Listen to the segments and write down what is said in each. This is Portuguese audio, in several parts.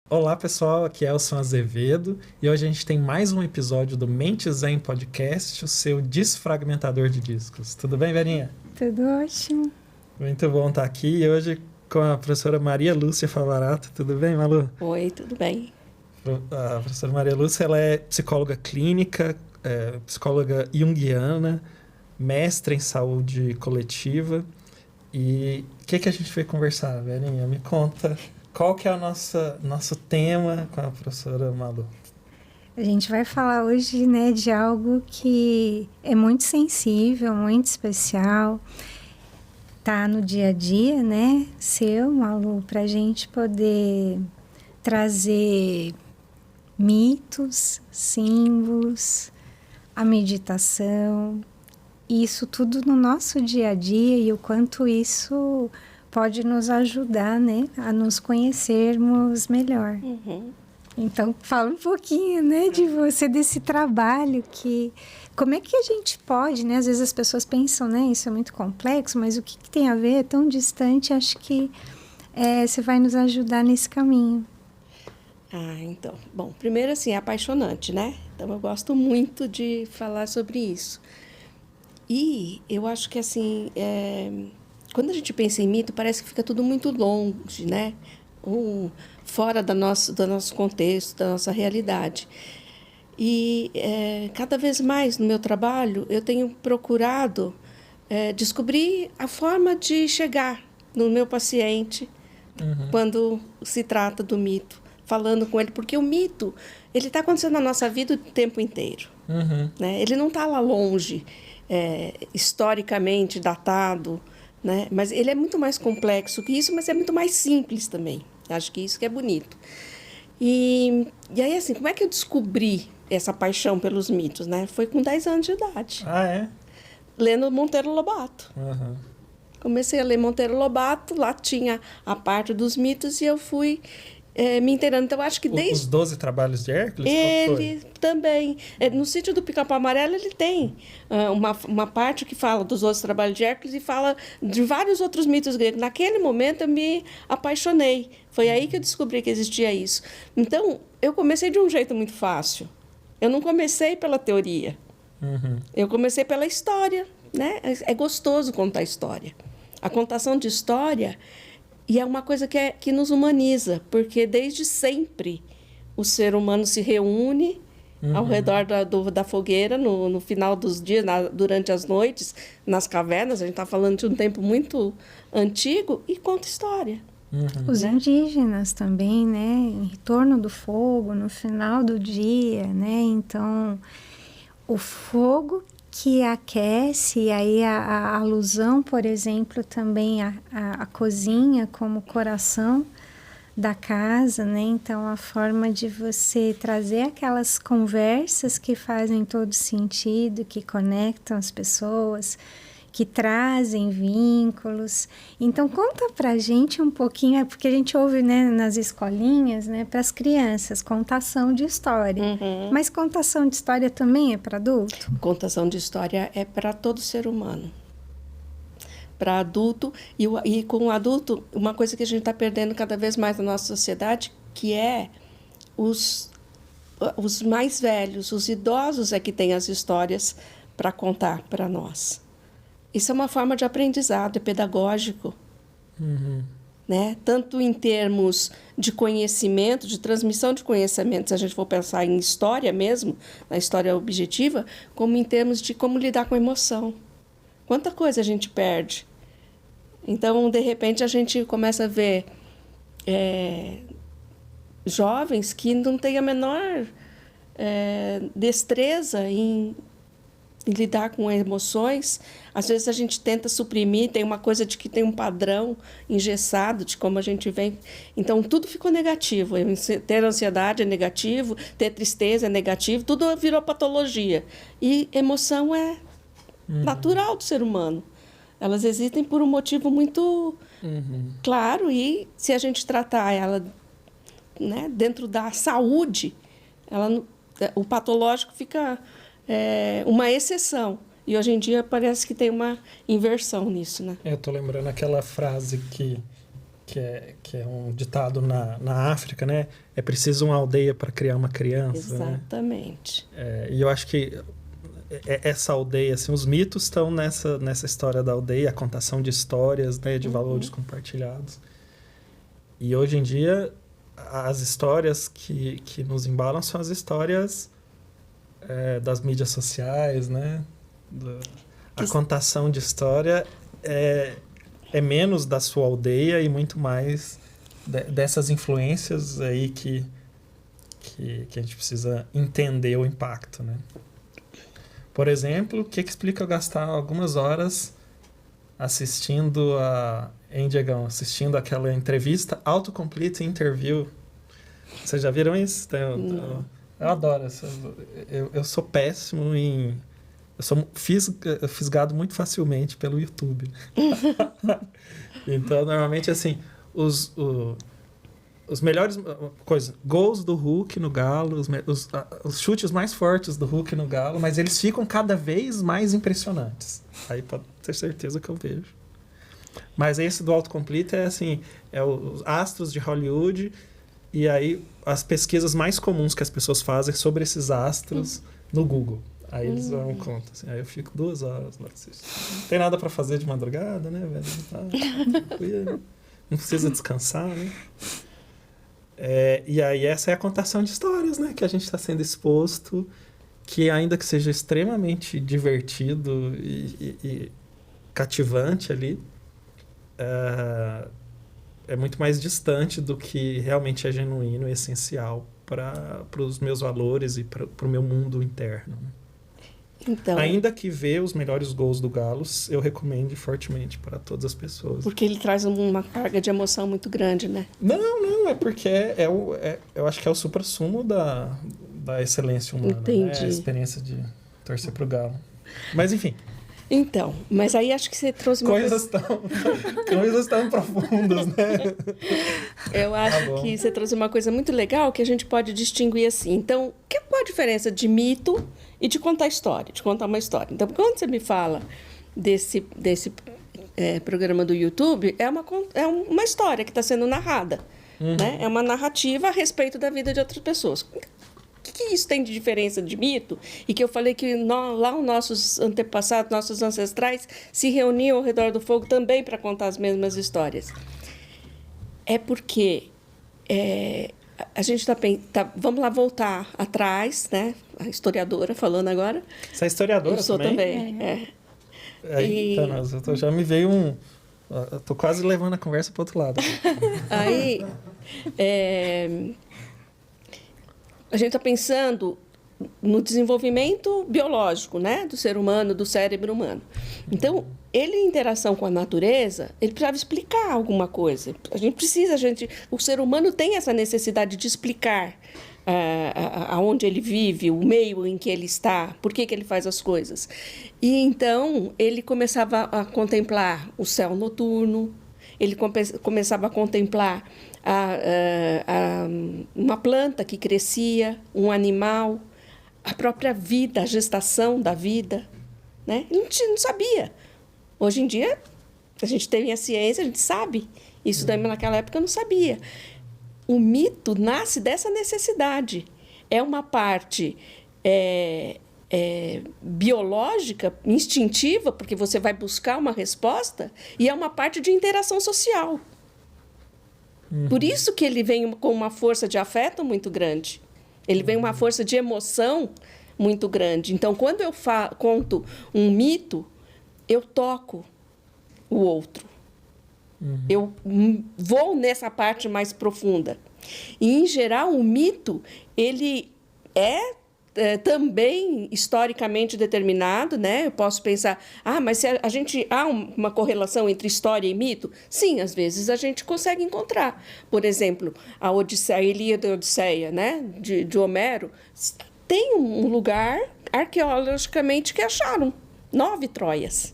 Olá pessoal, aqui é Elson Azevedo e hoje a gente tem mais um episódio do Mente Zen Podcast, o seu desfragmentador de discos. Tudo bem, Verinha? Tudo ótimo. Muito bom estar aqui e hoje com a professora Maria Lúcia Favarato. Tudo bem, Malu? Oi, tudo bem? A professora Maria Lúcia ela é psicóloga clínica, psicóloga junguiana, mestre em saúde coletiva. E o que a gente veio conversar, Verinha? Me conta. Qual que é o nosso tema com a professora Malu? A gente vai falar hoje, né, de algo que é muito sensível, muito especial. Tá no dia a dia, né, seu, Malu, para a gente poder trazer mitos, símbolos, a meditação, isso tudo no nosso dia a dia e o quanto isso pode nos ajudar, né, a nos conhecermos melhor. Uhum. Então, fala um pouquinho, né, de você, desse trabalho que... Como é que a gente pode, né? Às vezes as pessoas pensam, né, isso é muito complexo, mas o que tem a ver? É tão distante, acho que você vai nos ajudar nesse caminho. Então, bom, primeiro assim, é apaixonante, né? Então eu gosto muito de falar sobre isso. E eu acho que assim, quando a gente pensa em mito, parece que fica tudo muito longe, né? Fora do nosso contexto, da nossa realidade. E cada vez mais no meu trabalho, eu tenho procurado descobrir a forma de chegar no meu paciente quando se trata do mito, falando com ele, porque o mito, ele está acontecendo na nossa vida o tempo inteiro. Né? Ele não está lá longe, historicamente datado, né? Mas ele é muito mais complexo que isso, mas é muito mais simples também. Acho que isso que é bonito. E aí, assim, como é que eu descobri essa paixão pelos mitos, né? Foi com 10 anos de idade. Ah, é? Lendo Monteiro Lobato. Uhum. Comecei a ler Monteiro Lobato, lá tinha a parte dos mitos e eu fui me inteirando. Então, acho que desde... Os 12 Trabalhos de Hércules? Ele também. No sítio do Pica-Pau Amarelo, ele tem uma parte que fala dos 12 Trabalhos de Hércules e fala de vários outros mitos gregos. Naquele momento, eu me apaixonei. Foi aí que eu descobri que existia isso. Então, eu comecei de um jeito muito fácil. Eu não comecei pela teoria. Eu comecei pela história, né? É gostoso contar história. A contação de história... E é uma coisa que nos humaniza, porque desde sempre o ser humano se reúne ao redor da fogueira, no final dos dias, durante as noites, nas cavernas, a gente está falando de um tempo muito antigo, e conta história. Os indígenas também, né, em torno do fogo, no final do dia, né, então o fogo que aquece, e aí a alusão, por exemplo, também a cozinha como coração da casa, né? Então, a forma de você trazer aquelas conversas que fazem todo sentido, que conectam as pessoas, que trazem vínculos. Então, conta pra gente um pouquinho, porque a gente ouve, né, nas escolinhas, né, para as crianças, contação de história. Mas contação de história também é para adulto? Contação de história é para todo ser humano. Para adulto, e com o adulto, uma coisa que a gente está perdendo cada vez mais na nossa sociedade, que é os mais velhos, os idosos é que têm as histórias para contar para nós. Isso é uma forma de aprendizado, é pedagógico, né? Tanto em termos de conhecimento, de transmissão de conhecimento, se a gente for pensar em história mesmo, na história objetiva, como em termos de como lidar com emoção. Quanta coisa a gente perde. Então, de repente, a gente começa a ver jovens que não têm a menor destreza em lidar com emoções. Às vezes a gente tenta suprimir, tem uma coisa de que tem um padrão engessado de como a gente vem. Então, tudo ficou negativo. Ter ansiedade é negativo, ter tristeza é negativo, tudo virou patologia. E emoção é natural do ser humano. Elas existem por um motivo muito claro, e se a gente tratar ela, né, dentro da saúde, o patológico fica uma exceção. E hoje em dia parece que tem uma inversão nisso, né? Eu tô lembrando aquela frase que que é um ditado na África, né? É preciso uma aldeia para criar uma criança. Exatamente. Né? E eu acho que essa aldeia, assim, os mitos estão nessa história da aldeia, a contação de histórias, né, de valores compartilhados. E hoje em dia, as histórias que nos embalam são as histórias das mídias sociais, né? A contação de história é menos da sua aldeia e muito mais dessas influências aí que a gente precisa entender o impacto, né? Por exemplo, o que explica eu gastar algumas horas assistindo assistindo aquela entrevista Autocomplete Interview? Vocês já viram isso? Eu adoro isso. Eu sou péssimo em... Eu sou fisgado muito facilmente pelo YouTube. Então, normalmente, assim, os melhores coisas, gols do Hulk no Galo, os chutes mais fortes do Hulk no Galo, mas eles ficam cada vez mais impressionantes. Aí pode ter certeza que eu vejo. Mas esse do autocomplete é assim, os astros de Hollywood, e aí as pesquisas mais comuns que as pessoas fazem sobre esses astros no Google. Aí eles dão conta, assim, aí eu fico 2 horas lá assistindo. Não tem nada para fazer de madrugada, né, velho? Não precisa descansar, né? E aí essa é a contação de histórias, né? Que a gente está sendo exposto, que ainda que seja extremamente divertido e cativante ali, é muito mais distante do que realmente é genuíno e essencial para os meus valores e para o meu mundo interno. Então, ainda que ver os melhores gols do Galo, eu recomendo fortemente para todas as pessoas. Porque ele traz uma carga de emoção muito grande, né? Não, é porque eu acho que é o suprassumo da excelência humana. Entendi. Né? A experiência de torcer pro Galo. Mas, enfim. Então, mas aí acho que você trouxe uma coisas tão profundas, né? Eu acho que você trouxe uma coisa muito legal que a gente pode distinguir assim. Então, qual a diferença de mito e de contar história, de contar uma história? Então, quando você me fala desse programa do YouTube, é uma história que está sendo narrada. Né? É uma narrativa a respeito da vida de outras pessoas. O que isso tem de diferença de mito? E que eu falei que lá os nossos antepassados, nossos ancestrais, se reuniam ao redor do fogo também para contar as mesmas histórias. É porque a gente vamos lá voltar atrás, né? A historiadora falando agora. Você é historiadora? Eu sou também. Então, já me veio eu tô quase levando a conversa para o outro lado. Aí, a gente está pensando no desenvolvimento biológico, né, do ser humano, do cérebro humano. Então, ele em interação com a natureza, ele precisava explicar alguma coisa. O ser humano tem essa necessidade de explicar aonde ele vive, o meio em que ele está, por que ele faz as coisas. E então ele começava a contemplar o céu noturno, ele começava a contemplar uma planta que crescia, um animal, a própria vida, a gestação da vida, né? Ele não sabia. Hoje em dia, a gente tem a ciência, a gente sabe. Isso daí naquela época eu não sabia. O mito nasce dessa necessidade. É uma parte biológica, instintiva, porque você vai buscar uma resposta, e é uma parte de interação social. Por isso que ele vem com uma força de afeto muito grande. Ele vem uma força de emoção muito grande. Então, quando eu conto um mito, eu toco o outro. Eu vou nessa parte mais profunda. E, em geral, o mito, ele é também historicamente determinado, né? Eu posso pensar, mas se há uma correlação entre história e mito? Sim, às vezes a gente consegue encontrar. Por exemplo, a Ilíada e a Odisseia, né? de Homero, tem um lugar arqueologicamente que acharam 9 Troias.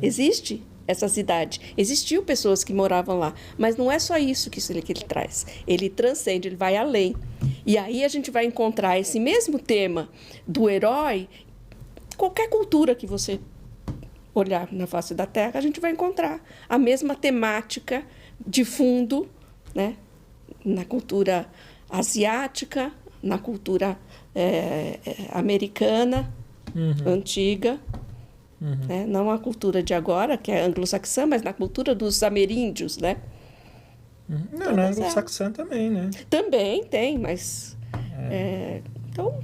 Existe essa cidade. Existiam pessoas que moravam lá, mas não é só isso que ele traz. Ele transcende, ele vai além. E aí a gente vai encontrar esse mesmo tema do herói, qualquer cultura que você olhar na face da Terra, a gente vai encontrar a mesma temática de fundo, né? Na cultura asiática, na cultura americana, antiga, né? Não a cultura de agora, que é anglo-saxã, mas na cultura dos ameríndios, né? Não, na anglo-saxã também, né? Também tem, mas... então,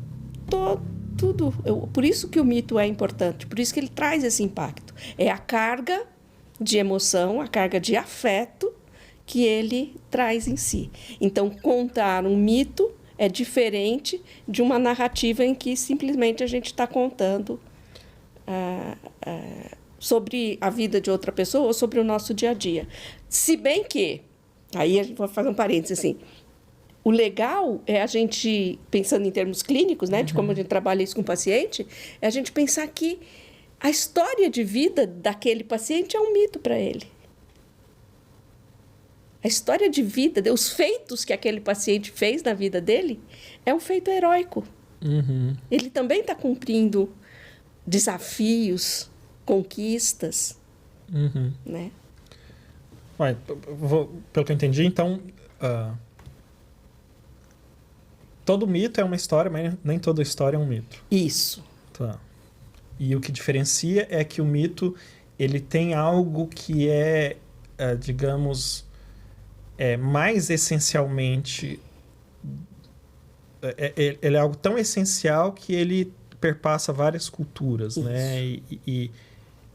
tudo... por isso que o mito é importante, por isso que ele traz esse impacto. É a carga de emoção, a carga de afeto que ele traz em si. Então, contar um mito é diferente de uma narrativa em que simplesmente a gente está contando sobre a vida de outra pessoa ou sobre o nosso dia a dia. Se bem que, aí a gente vai fazer um parênteses assim, o legal é a gente, pensando em termos clínicos, né, de como a gente trabalha isso com o paciente, é a gente pensar que a história de vida daquele paciente é um mito para ele. A história de vida, os feitos que aquele paciente fez na vida dele, é um feito heróico. Ele também está cumprindo desafios, conquistas, né? Ué, pelo que eu entendi, então, todo mito é uma história, mas nem toda história é um mito. Isso. Tá. E o que diferencia é que o mito, ele tem algo que é, digamos, mais essencialmente... ele é algo tão essencial que ele perpassa várias culturas, né? E,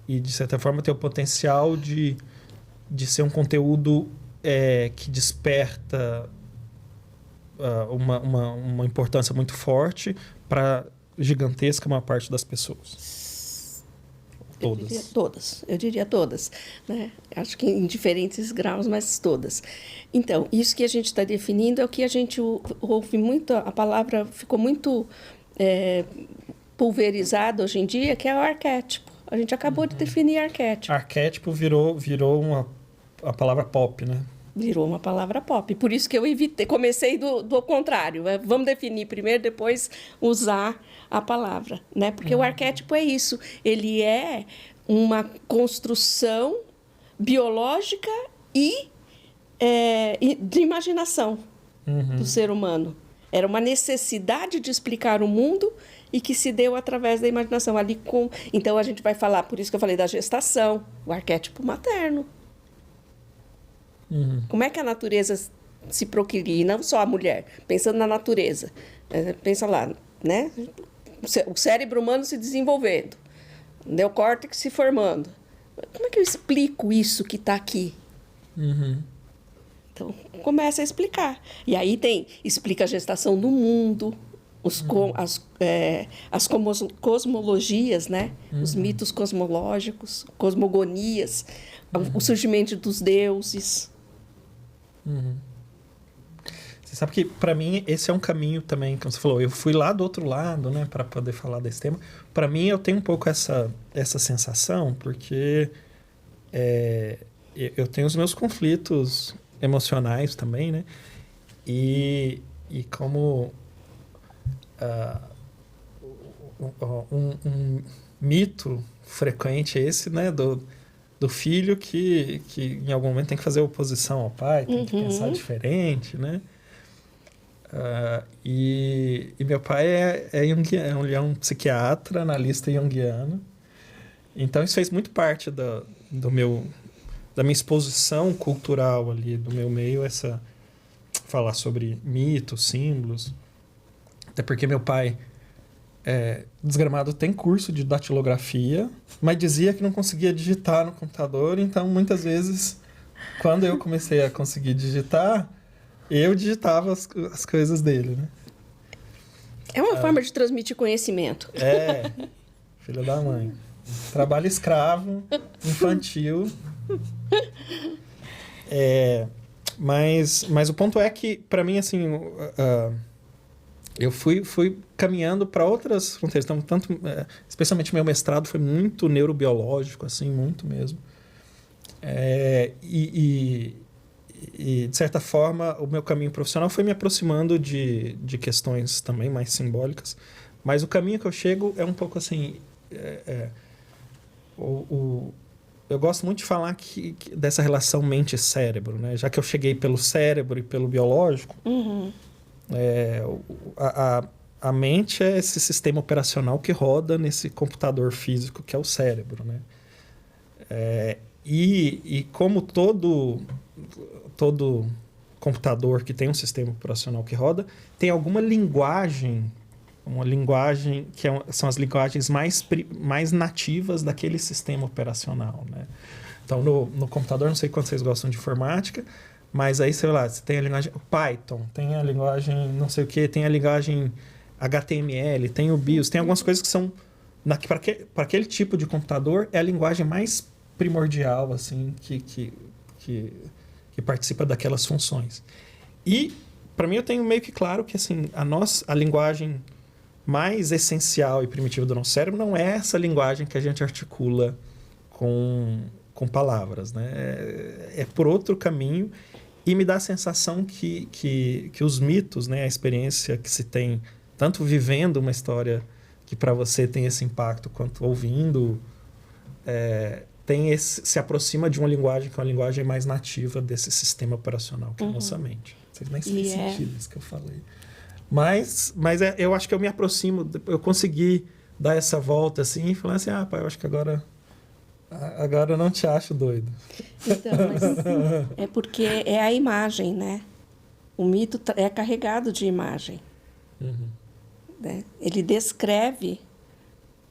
de certa forma, tem o potencial de ser um conteúdo que desperta uma importância muito forte para gigantesca maior parte das pessoas. Todas. Eu diria todas, né? Acho que em diferentes graus, mas todas. Então, isso que a gente está definindo é o que a gente ouve muito, a palavra ficou muito pulverizada hoje em dia, que é o arquétipo. A gente acabou de definir arquétipo. Arquétipo virou a palavra pop, né? Virou uma palavra pop. Por isso que eu comecei do contrário. Vamos definir primeiro, depois usar a palavra, né? Porque o arquétipo é isso. Ele é uma construção biológica e de imaginação do ser humano. Era uma necessidade de explicar o mundo e que se deu através da imaginação. Então, a gente vai falar, por isso que eu falei da gestação, o arquétipo materno. Como é que a natureza se procria? E não só a mulher, pensando na natureza. Pensa lá, né? O cérebro humano se desenvolvendo, o neocórtex se formando. Como é que eu explico isso que está aqui? Então, começa a explicar. E aí explica a gestação do mundo, as cosmologias, né? Os mitos cosmológicos, cosmogonias, o surgimento dos deuses. Você sabe que, para mim, esse é um caminho também, como você falou, eu fui lá do outro lado, né, para poder falar desse tema. Para mim, eu tenho um pouco essa sensação, porque eu tenho os meus conflitos emocionais também, né? E como um mito frequente é esse, né, do filho que em algum momento tem que fazer oposição ao pai, tem que pensar diferente, né? E meu pai é junguiano, ele é um psiquiatra, analista junguiano. Então isso fez muito parte da minha exposição cultural ali, do meu meio, falar sobre mitos, símbolos. Até porque meu pai, desgramado, tem curso de datilografia, mas dizia que não conseguia digitar no computador, então muitas vezes, quando eu comecei a conseguir digitar, eu digitava as coisas dele, né? É uma forma de transmitir conhecimento. Filho da mãe. Trabalho escravo, infantil. Mas o ponto é que, para mim, assim, eu fui caminhando para outras fronteiras. Então, especialmente meu mestrado foi muito neurobiológico, assim, muito mesmo. E, de certa forma, o meu caminho profissional foi me aproximando de questões também mais simbólicas. Mas o caminho que eu chego é um pouco assim... eu gosto muito de falar dessa relação mente-cérebro, né? Já que eu cheguei pelo cérebro e pelo biológico, a mente é esse sistema operacional que roda nesse computador físico que é o cérebro, né? E como todo computador que tem um sistema operacional que roda, tem alguma linguagem, uma linguagem que são as linguagens mais nativas daquele sistema operacional, né? Então, no computador, não sei quanto vocês gostam de informática, mas aí, sei lá, você tem a linguagem Python, tem a linguagem não sei o que, tem a linguagem HTML, tem o BIOS, tem algumas coisas que são... Para aquele tipo de computador, é a linguagem mais primordial, assim, que participa daquelas funções. E, para mim, eu tenho meio que claro que, assim, a linguagem mais essencial e primitiva do nosso cérebro não é essa linguagem que a gente articula com palavras, né? É por outro caminho, e me dá a sensação que os mitos, né, a experiência que se tem, tanto vivendo uma história que para você tem esse impacto, quanto ouvindo, se aproxima de uma linguagem que é uma linguagem mais nativa desse sistema operacional, que é a nossa mente. Vocês nem fazem sentido isso que eu falei. Mas eu acho que eu me aproximo, eu consegui dar essa volta assim e falar assim, pai, eu acho que agora eu não te acho doido. Então, mas é porque é a imagem, né? O mito é carregado de imagem. Né? Ele descreve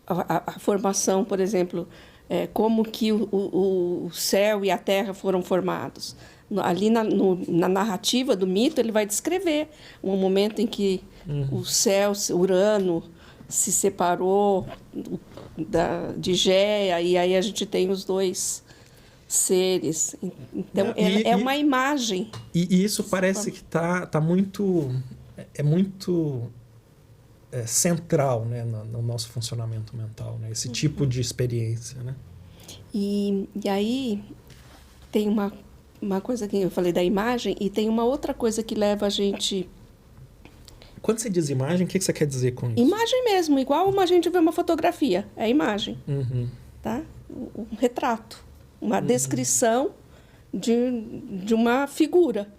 a formação, por exemplo, como que o céu e a terra foram formados. Ali na narrativa do mito, ele vai descrever um momento em que o céu, Urano, se separou de Géia, e aí a gente tem os dois seres. Então, é uma imagem. E isso parece que tá muito... É muito central, né, no nosso funcionamento mental, né? Esse tipo de experiência, né? E aí tem uma coisa que eu falei da imagem, e tem uma outra coisa que leva a gente... Quando você diz imagem, o que você quer dizer com isso? Imagem mesmo, igual a gente vê uma fotografia, é imagem. Tá? Um retrato, uma descrição de uma figura.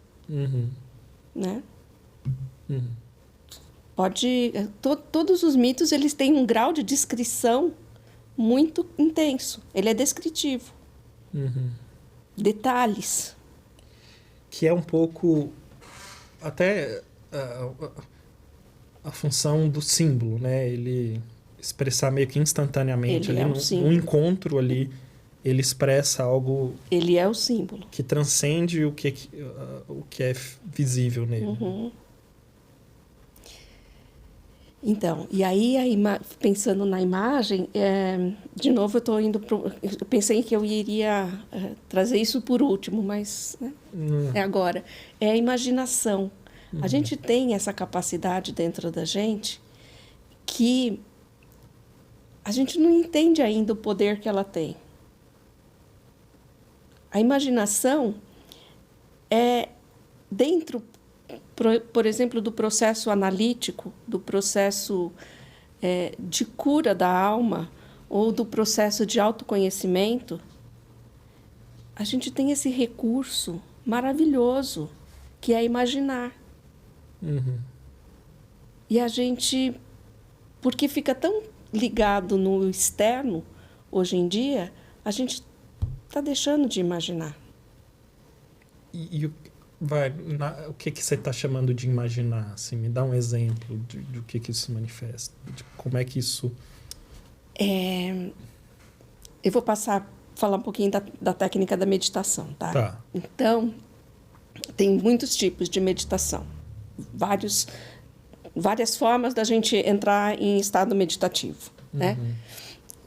Né? Todos os mitos, eles têm um grau de descrição muito intenso. Ele é descritivo. Detalhes. Que é um pouco até a função do símbolo, né? Ele expressar meio que instantaneamente ali num encontro ali, ele expressa algo. Ele é o símbolo que transcende o que é visível nele. Então, e aí pensando na imagem, de novo eu pensei que eu iria trazer isso por último, mas né, é agora. É a imaginação. A gente tem essa capacidade dentro da gente que a gente não entende ainda o poder que ela tem. A imaginação é dentro, por exemplo, do processo analítico, do processo de cura da alma ou do processo de autoconhecimento. A gente tem esse recurso maravilhoso que é imaginar. E a gente, porque fica tão ligado no externo hoje em dia, a gente está deixando de imaginar. O que você está chamando de imaginar? Assim, me dá um exemplo do que isso se manifesta. De como é que isso... Eu vou falar um pouquinho da técnica da meditação, tá? Tá. Então, tem muitos tipos de meditação. Várias formas da gente entrar em estado meditativo, né?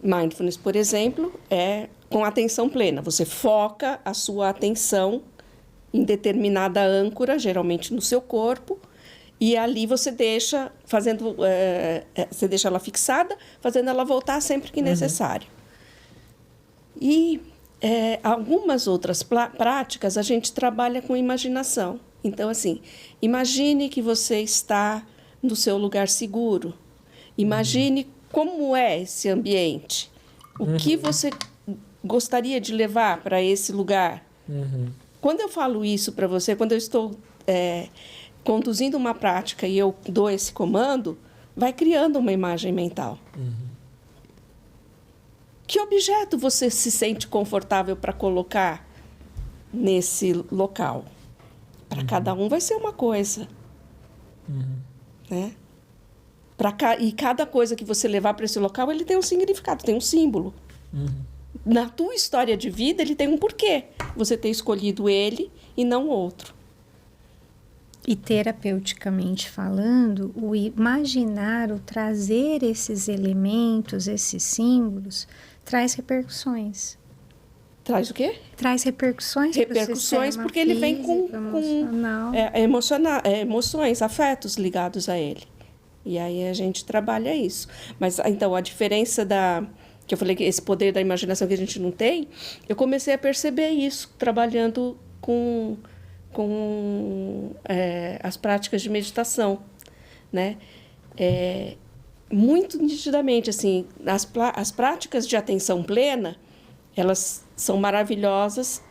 Mindfulness, por exemplo, é com atenção plena. Você foca a sua atenção em determinada âncora, geralmente no seu corpo, e ali você deixa você deixa ela fixada, fazendo ela voltar sempre que necessário. E algumas outras práticas a gente trabalha com imaginação. Então, assim, imagine que você está no seu lugar seguro. Imagine como é esse ambiente. O que você gostaria de levar para esse lugar? Quando eu falo isso para você, quando eu estou conduzindo uma prática e eu dou esse comando, vai criando uma imagem mental. Que objeto você se sente confortável para colocar nesse local? Para cada um vai ser uma coisa. Né? E cada coisa que você levar para esse local, ele tem um significado, tem um símbolo. Na tua história de vida, ele tem um porquê. Você ter escolhido ele e não outro. E terapeuticamente falando, o imaginar, o trazer esses elementos, esses símbolos, traz repercussões. Traz o quê? Traz repercussões. Repercussões, porque ele vem com emoções, afetos ligados a ele. E aí a gente trabalha isso. Mas, então, a diferença que eu falei que esse poder da imaginação que a gente não tem, eu comecei a perceber isso, trabalhando com as práticas de meditação, né? Muito nitidamente, assim, as práticas de atenção plena, elas são maravilhosas,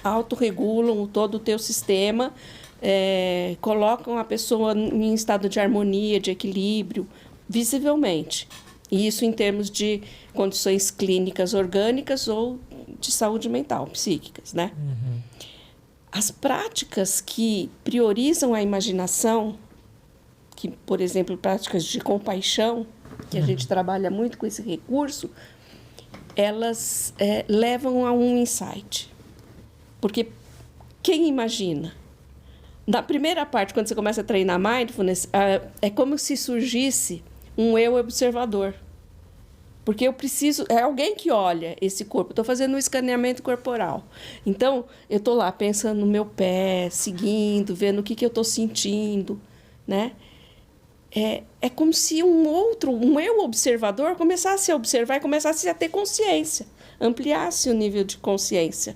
autorregulam todo o teu sistema, colocam a pessoa em estado de harmonia, de equilíbrio, visivelmente. E isso em termos de condições clínicas orgânicas ou de saúde mental, psíquicas, né? As práticas que priorizam a imaginação, que, por exemplo, práticas de compaixão, que a gente trabalha muito com esse recurso, elas levam a um insight. Porque quem imagina? Na primeira parte, quando você começa a treinar mindfulness, é como se surgisse um eu observador. Porque eu preciso... É alguém que olha esse corpo. Estou fazendo um escaneamento corporal. Então, eu estou lá pensando no meu pé, seguindo, vendo o que eu estou sentindo, né? É como se um eu observador começasse a observar e começasse a ter consciência. Ampliasse o nível de consciência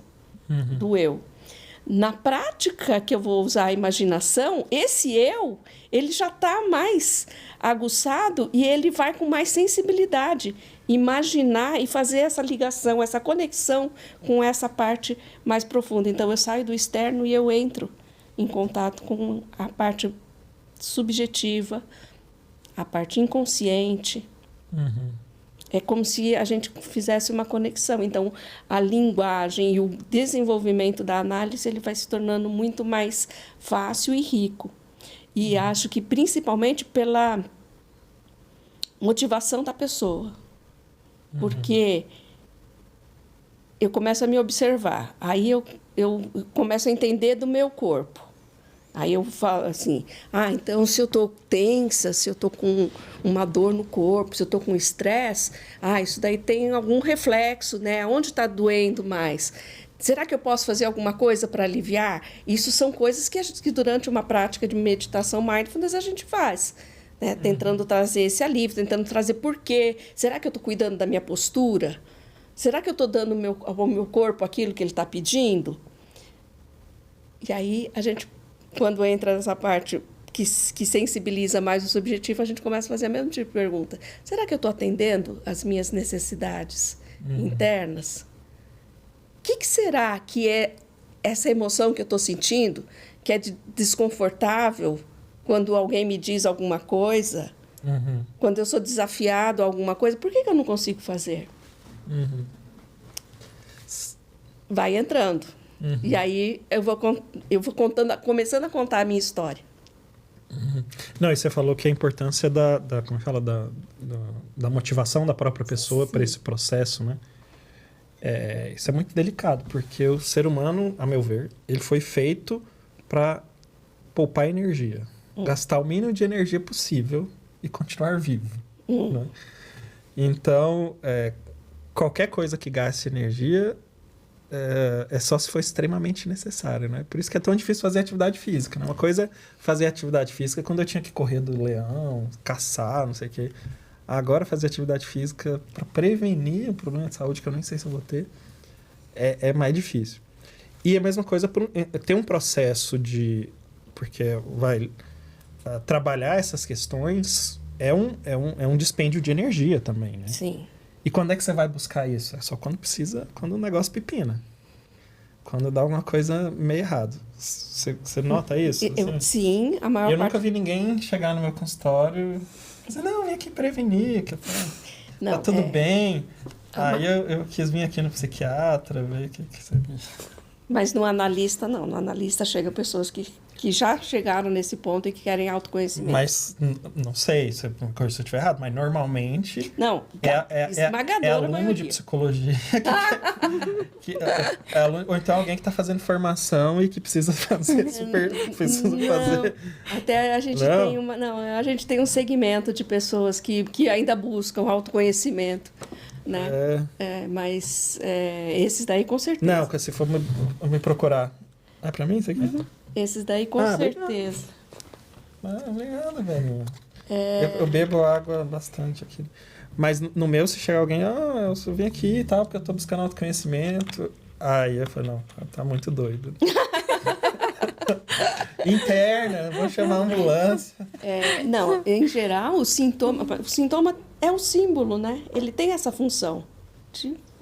do eu. Na prática que eu vou usar a imaginação, esse eu, ele já está mais aguçado e ele vai com mais sensibilidade imaginar e fazer essa ligação, essa conexão com essa parte mais profunda. Então, eu saio do externo e eu entro em contato com a parte subjetiva, a parte inconsciente. É como se a gente fizesse uma conexão. Então, a linguagem e o desenvolvimento da análise ele vai se tornando muito mais fácil e rico. E acho que principalmente pela motivação da pessoa. Porque eu começo a me observar. Aí eu começo a entender do meu corpo. Aí eu falo assim, então se eu estou tensa, se eu estou com uma dor no corpo, se eu estou com estresse, isso daí tem algum reflexo, né? Onde está doendo mais? Será que eu posso fazer alguma coisa para aliviar? Isso são coisas que durante uma prática de meditação mindfulness a gente faz, né? Tentando trazer esse alívio, tentando trazer por quê. Será que eu estou cuidando da minha postura? Será que eu estou dando ao meu corpo aquilo que ele está pedindo? E aí a gente... Quando entra nessa parte que sensibiliza mais o subjetivo, a gente começa a fazer a mesma tipo de pergunta. Será que eu estou atendendo às minhas necessidades internas? O que será que é essa emoção que eu estou sentindo, que é desconfortável quando alguém me diz alguma coisa, quando eu sou desafiado a alguma coisa? Por que eu não consigo fazer? Vai entrando. E aí eu vou começando a contar a minha história. Não, e você falou que a importância como fala, da motivação da própria pessoa para esse processo, né? Isso é muito delicado, porque o ser humano, a meu ver, ele foi feito para poupar energia, gastar o mínimo de energia possível e continuar vivo. Né? Então, qualquer coisa que gaste energia é só se for extremamente necessário, né? Por isso que é tão difícil fazer atividade física, né? Uma coisa é fazer atividade física quando eu tinha que correr do leão, caçar, não sei o quê. Agora, fazer atividade física para prevenir um problema de saúde que eu nem sei se eu vou ter é mais difícil. E a mesma coisa, tem um processo porque trabalhar essas questões é um dispêndio de energia também, né? Sim. E quando é que você vai buscar isso? É só quando precisa, quando o negócio pepina. Quando dá alguma coisa meio errado. Você nota isso? Sim, a maior eu parte... nunca vi ninguém chegar no meu consultório e dizer, não, vim aqui prevenir, que tá tudo bem. Aí eu quis vir aqui no psiquiatra, ver o que você... Mas no analista, não. No analista chegam pessoas que já chegaram nesse ponto e que querem autoconhecimento. Mas, não sei se eu estiver errado, mas normalmente... Não, é aluno de psicologia ou então alguém que está fazendo formação e que precisa fazer Até a gente tem a gente tem um segmento de pessoas que ainda buscam autoconhecimento, né? Mas esses daí com certeza. Não, se for me procurar. É pra mim isso aqui? Esses daí com certeza. Obrigado, velho. Eu bebo água bastante aqui. Mas no meu, se chegar alguém, eu vim aqui e tal, porque eu tô buscando autoconhecimento. Aí eu falei, não, tá muito doido. Interna, vou chamar a ambulância. Não, em geral, o sintoma é o símbolo, né? Ele tem essa função.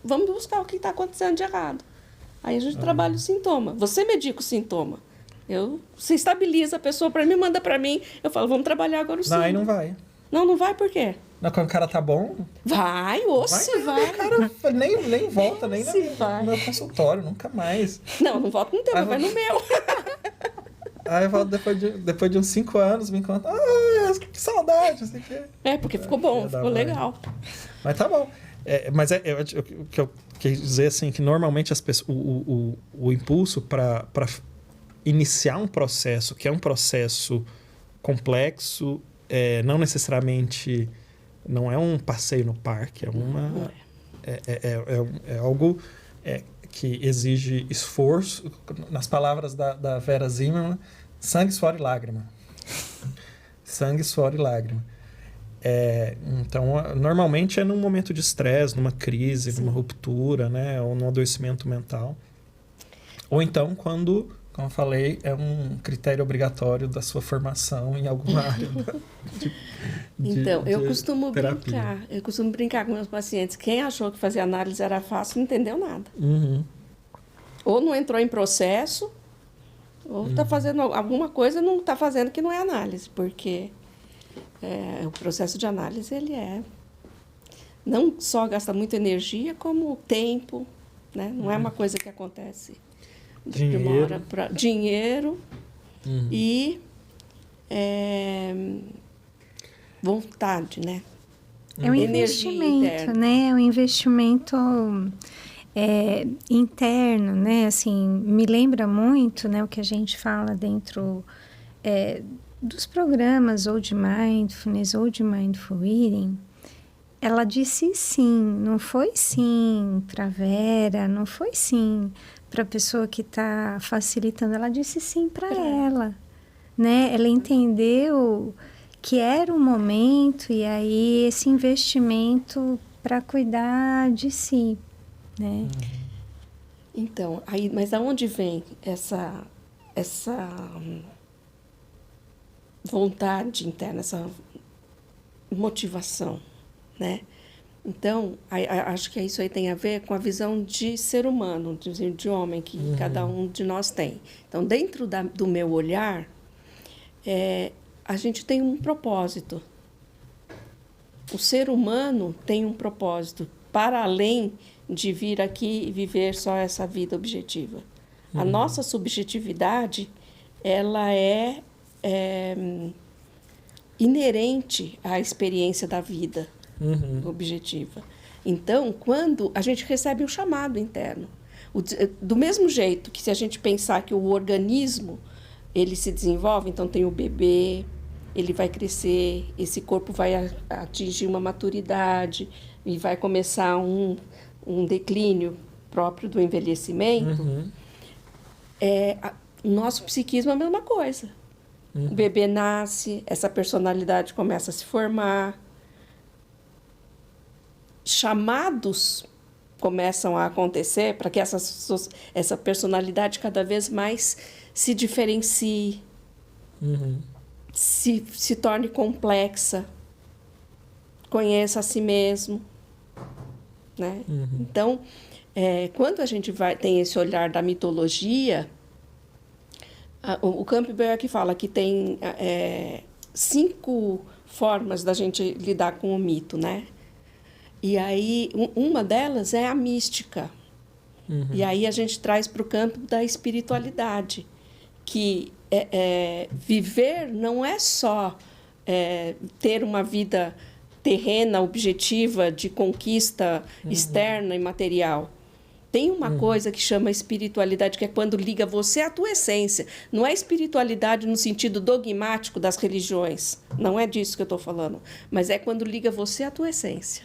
Vamos buscar o que está acontecendo de errado. Aí a gente trabalha o sintoma. Você medica o sintoma. Você estabiliza a pessoa para mim, manda para mim. Eu falo, vamos trabalhar agora o símbolo. Não, aí não vai. Não vai por quê? Não, quando o cara tá bom... Vai. O cara nem volta, nem no meu consultório, nunca mais. Não volta no teu, vai no meu. Aí eu volto depois de uns 5 anos, me encontro. Que saudade, assim que... Porque ficou bom, ficou legal. Mas tá bom. Mas o que eu quis dizer, assim, que normalmente as pessoas, o impulso para iniciar um processo, que é um processo complexo, não necessariamente... Não é um passeio no parque, é algo que exige esforço. Nas palavras da Vera Zimmermann, sangue, suor e lágrima. Sangue, suor e lágrima. Então, normalmente é num momento de estresse, numa crise, numa ruptura, né? Ou num adoecimento mental. Ou então, quando, como eu falei, é um critério obrigatório da sua formação em alguma área. Eu costumo brincar com meus pacientes. Quem achou que fazer análise era fácil não entendeu nada. Uhum. Ou não entrou em processo, ou está fazendo alguma coisa não está fazendo que não é análise, porque o processo de análise ele não só gasta muita energia, como tempo, né? Não é uma coisa que acontece de uma hora para dinheiro e vontade, né? É um investimento, né? É um investimento interno, né? Assim, me lembra muito, né, o que a gente fala dentro dos programas ou de mindfulness ou de mindful eating. Ela disse sim, não foi sim para Vera, não foi sim para a pessoa que está facilitando, ela disse sim para ela, né? Ela entendeu que era um momento e aí esse investimento para cuidar de si, né? Então, mas aonde vem essa vontade interna, essa motivação, né? Então, acho que isso aí tem a ver com a visão de ser humano, de homem, que cada um de nós tem. Então, dentro do meu olhar, a gente tem um propósito. O ser humano tem um propósito para além de vir aqui e viver só essa vida objetiva. A nossa subjetividade, ela é inerente à experiência da vida objetiva. Então, quando a gente recebe um chamado interno, do mesmo jeito que se a gente pensar que o organismo ele se desenvolve, então tem o bebê, ele vai crescer, esse corpo vai atingir uma maturidade e vai começar um declínio próprio do envelhecimento. O nosso psiquismo é a mesma coisa. O bebê nasce, essa personalidade começa a se formar, chamados começam a acontecer para que essa personalidade cada vez mais se diferencie, se torne complexa, conheça a si mesmo, né? Então, quando a gente tem esse olhar da mitologia, o Campbell aqui fala que tem 5 formas da gente lidar com o mito, né? E aí, uma delas é a mística. E aí a gente traz para o campo da espiritualidade, que viver não é só ter uma vida terrena, objetiva, de conquista externa e material. Tem uma coisa que chama espiritualidade, que é quando liga você à tua essência. Não é espiritualidade no sentido dogmático das religiões. Não é disso que eu estou falando. Mas é quando liga você à tua essência.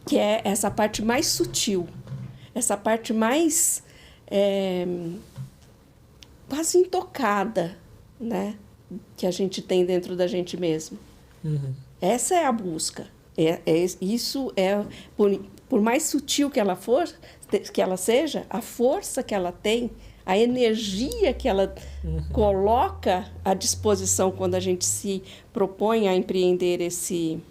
Que é essa parte mais sutil. Essa parte mais quase intocada, né? Que a gente tem dentro da gente mesmo. Essa é a busca. Isso é, por mais sutil que ela seja, a força que ela tem, a energia que ela coloca à disposição quando a gente se propõe a empreender esse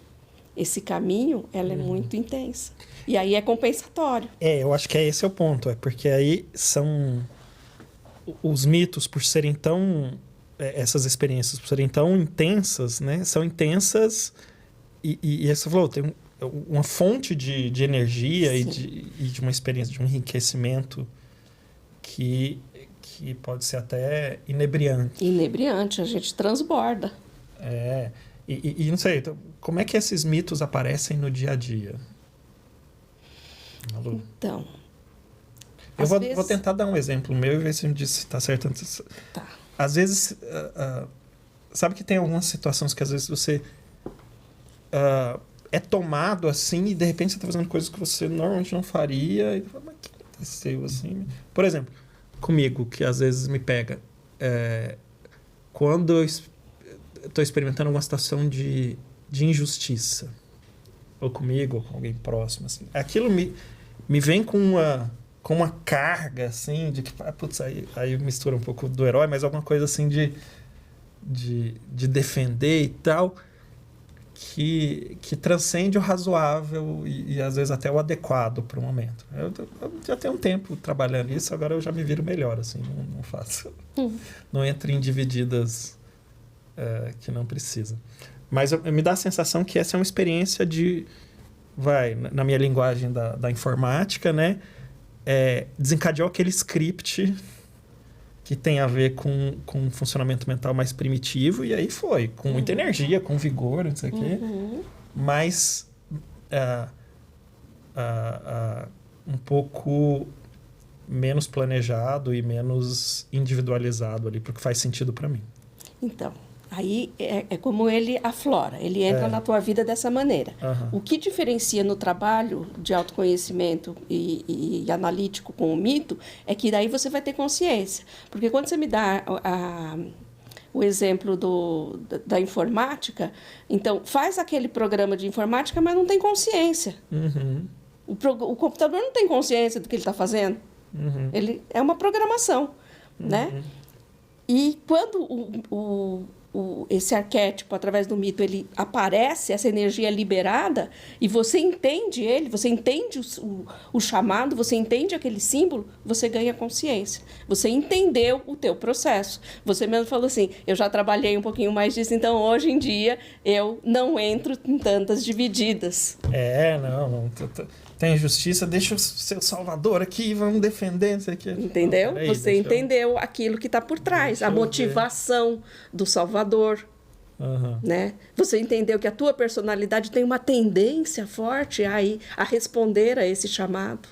caminho, ela é muito intensa. E aí é compensatório. Eu acho que esse é o ponto. É porque aí são os mitos, por serem tão... essas experiências, por serem tão intensas, né? São intensas e você falou, tem uma fonte de energia e de uma experiência, de um enriquecimento que pode ser até inebriante. Inebriante, a gente transborda. E não sei, então, como é que esses mitos aparecem no dia a dia? Malu? Então... Eu vou tentar dar um exemplo meu e ver se me diz se está certo. Tá. Às vezes, sabe que tem algumas situações que às vezes você é tomado assim e de repente você está fazendo coisas que você normalmente não faria. E fala, mas o que aconteceu assim? Por exemplo, comigo, que às vezes me pega. Quando eu estou experimentando alguma situação de injustiça, ou comigo, ou com alguém próximo, assim, aquilo me vem com uma carga, assim, de que, putz, aí mistura um pouco do herói, mas alguma coisa assim de defender e tal, que transcende o razoável e às vezes até o adequado para o momento. Eu já tenho um tempo trabalhando isso, agora eu já me viro melhor, assim, não faço. Não entro em divididas que não precisa. Mas me dá a sensação que essa é uma experiência na minha linguagem da informática, né? Desencadeou aquele script que tem a ver com um funcionamento mental mais primitivo, e aí foi, com muita energia, com vigor, não sei o quê, mas um pouco menos planejado e menos individualizado ali, porque faz sentido para mim. Então, aí é como ele aflora, ele entra na tua vida dessa maneira. O que diferencia no trabalho de autoconhecimento e analítico com o mito é que daí você vai ter consciência. Porque quando você me dá o exemplo da informática, então faz aquele programa de informática, mas não tem consciência. O computador não tem consciência do que ele está fazendo. Ele é uma programação, né? E quando esse arquétipo, através do mito, ele aparece, essa energia liberada, e você entende ele, você entende o chamado, você entende aquele símbolo, você ganha consciência. Você entendeu o teu processo. Você mesmo falou assim, eu já trabalhei um pouquinho mais disso, então hoje em dia eu não entro em tantas divididas. Não tem justiça, deixa o seu salvador aqui, vamos defender isso aqui. Entendeu? Você entendeu aquilo que está por trás, a motivação do salvador. Né? Você entendeu que a tua personalidade tem uma tendência forte a responder a esse chamado.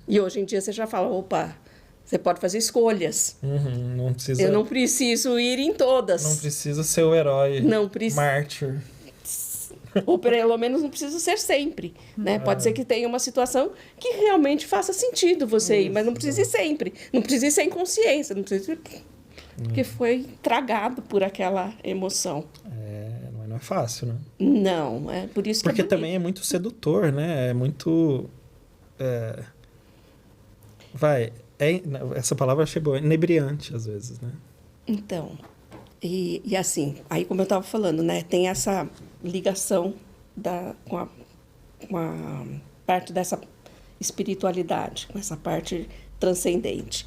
E hoje em dia você já fala, opa, você pode fazer escolhas. Não precisa, eu não preciso ir em todas. Não precisa ser o herói, mártir. Ou pelo menos não precisa ser sempre, né? Pode ser que tenha uma situação que realmente faça sentido você ir, mas não precisa ir sempre. Não precisa ir sem consciência, não precisa ir porque foi tragado por aquela emoção. Não é fácil, né? Não, é por isso que porque também é muito sedutor, né? É muito... essa palavra eu achei boa, inebriante às vezes, né? Então... E assim, aí como eu estava falando, né, tem essa ligação com a parte dessa espiritualidade, com essa parte transcendente.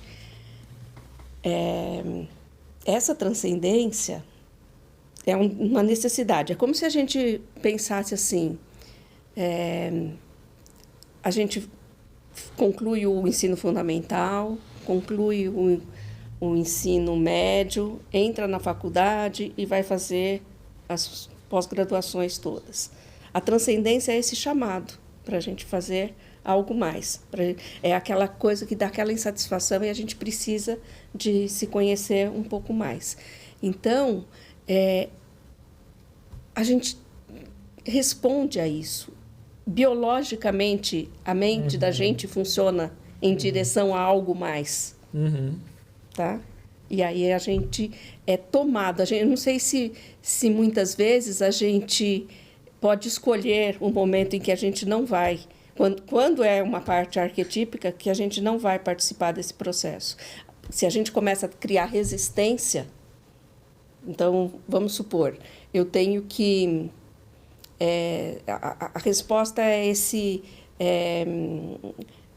Essa transcendência é uma necessidade. É como se a gente pensasse assim, a gente conclui o ensino fundamental, conclui o ensino médio, entra na faculdade e vai fazer as pós-graduações todas. A transcendência é esse chamado para a gente fazer algo mais. É aquela coisa que dá aquela insatisfação e a gente precisa de se conhecer um pouco mais. Então, a gente responde a isso. Biologicamente, a mente da gente funciona em direção a algo mais. Tá? E aí a gente é tomado. Eu não sei se muitas vezes a gente pode escolher um momento em que a gente não vai. Quando é uma parte arquetípica, que a gente não vai participar desse processo. Se a gente começa a criar resistência, então, vamos supor, eu tenho que... a resposta é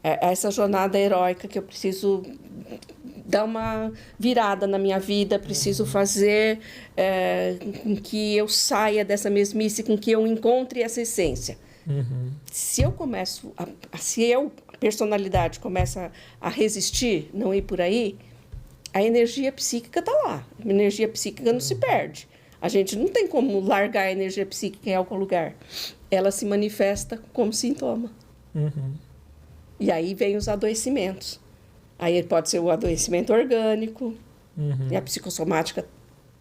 essa jornada heróica que eu preciso dar uma virada na minha vida, preciso fazer com que eu saia dessa mesmice, com que eu encontre essa essência. Se eu começo, a personalidade começa a resistir, não ir por aí, a energia psíquica está lá. A energia psíquica não se perde. A gente não tem como largar a energia psíquica em algum lugar. Ela se manifesta como sintoma. E aí vem os adoecimentos. Aí pode ser o adoecimento orgânico, e a psicossomática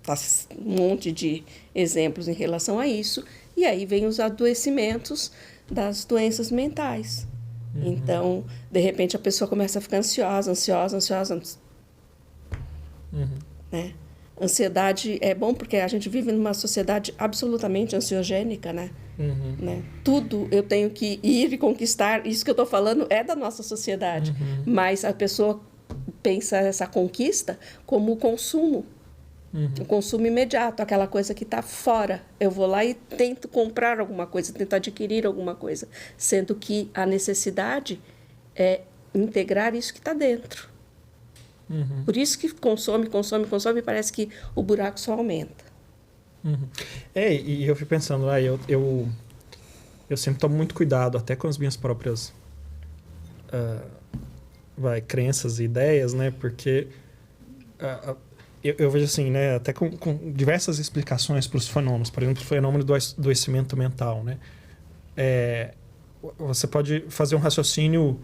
faz um monte de exemplos em relação a isso. E aí vem os adoecimentos das doenças mentais. Então, de repente, a pessoa começa a ficar ansiosa. Né? Ansiedade é bom porque a gente vive numa sociedade absolutamente ansiogênica, né? Né? Tudo eu tenho que ir e conquistar. Isso que eu estou falando é da nossa sociedade. Mas a pessoa pensa essa conquista como o consumo. O consumo imediato, aquela coisa que está fora. Eu vou lá e tento comprar alguma coisa, tento adquirir alguma coisa. Sendo que a necessidade é integrar isso que está dentro. Por isso que consome, e parece que o buraco só aumenta. E eu fico pensando, eu sempre tomo muito cuidado, até com as minhas próprias crenças e ideias, né? Porque eu vejo assim, né? Até com diversas explicações para os fenômenos. Por exemplo, o fenômeno do adoecimento mental, né? Você pode fazer um raciocínio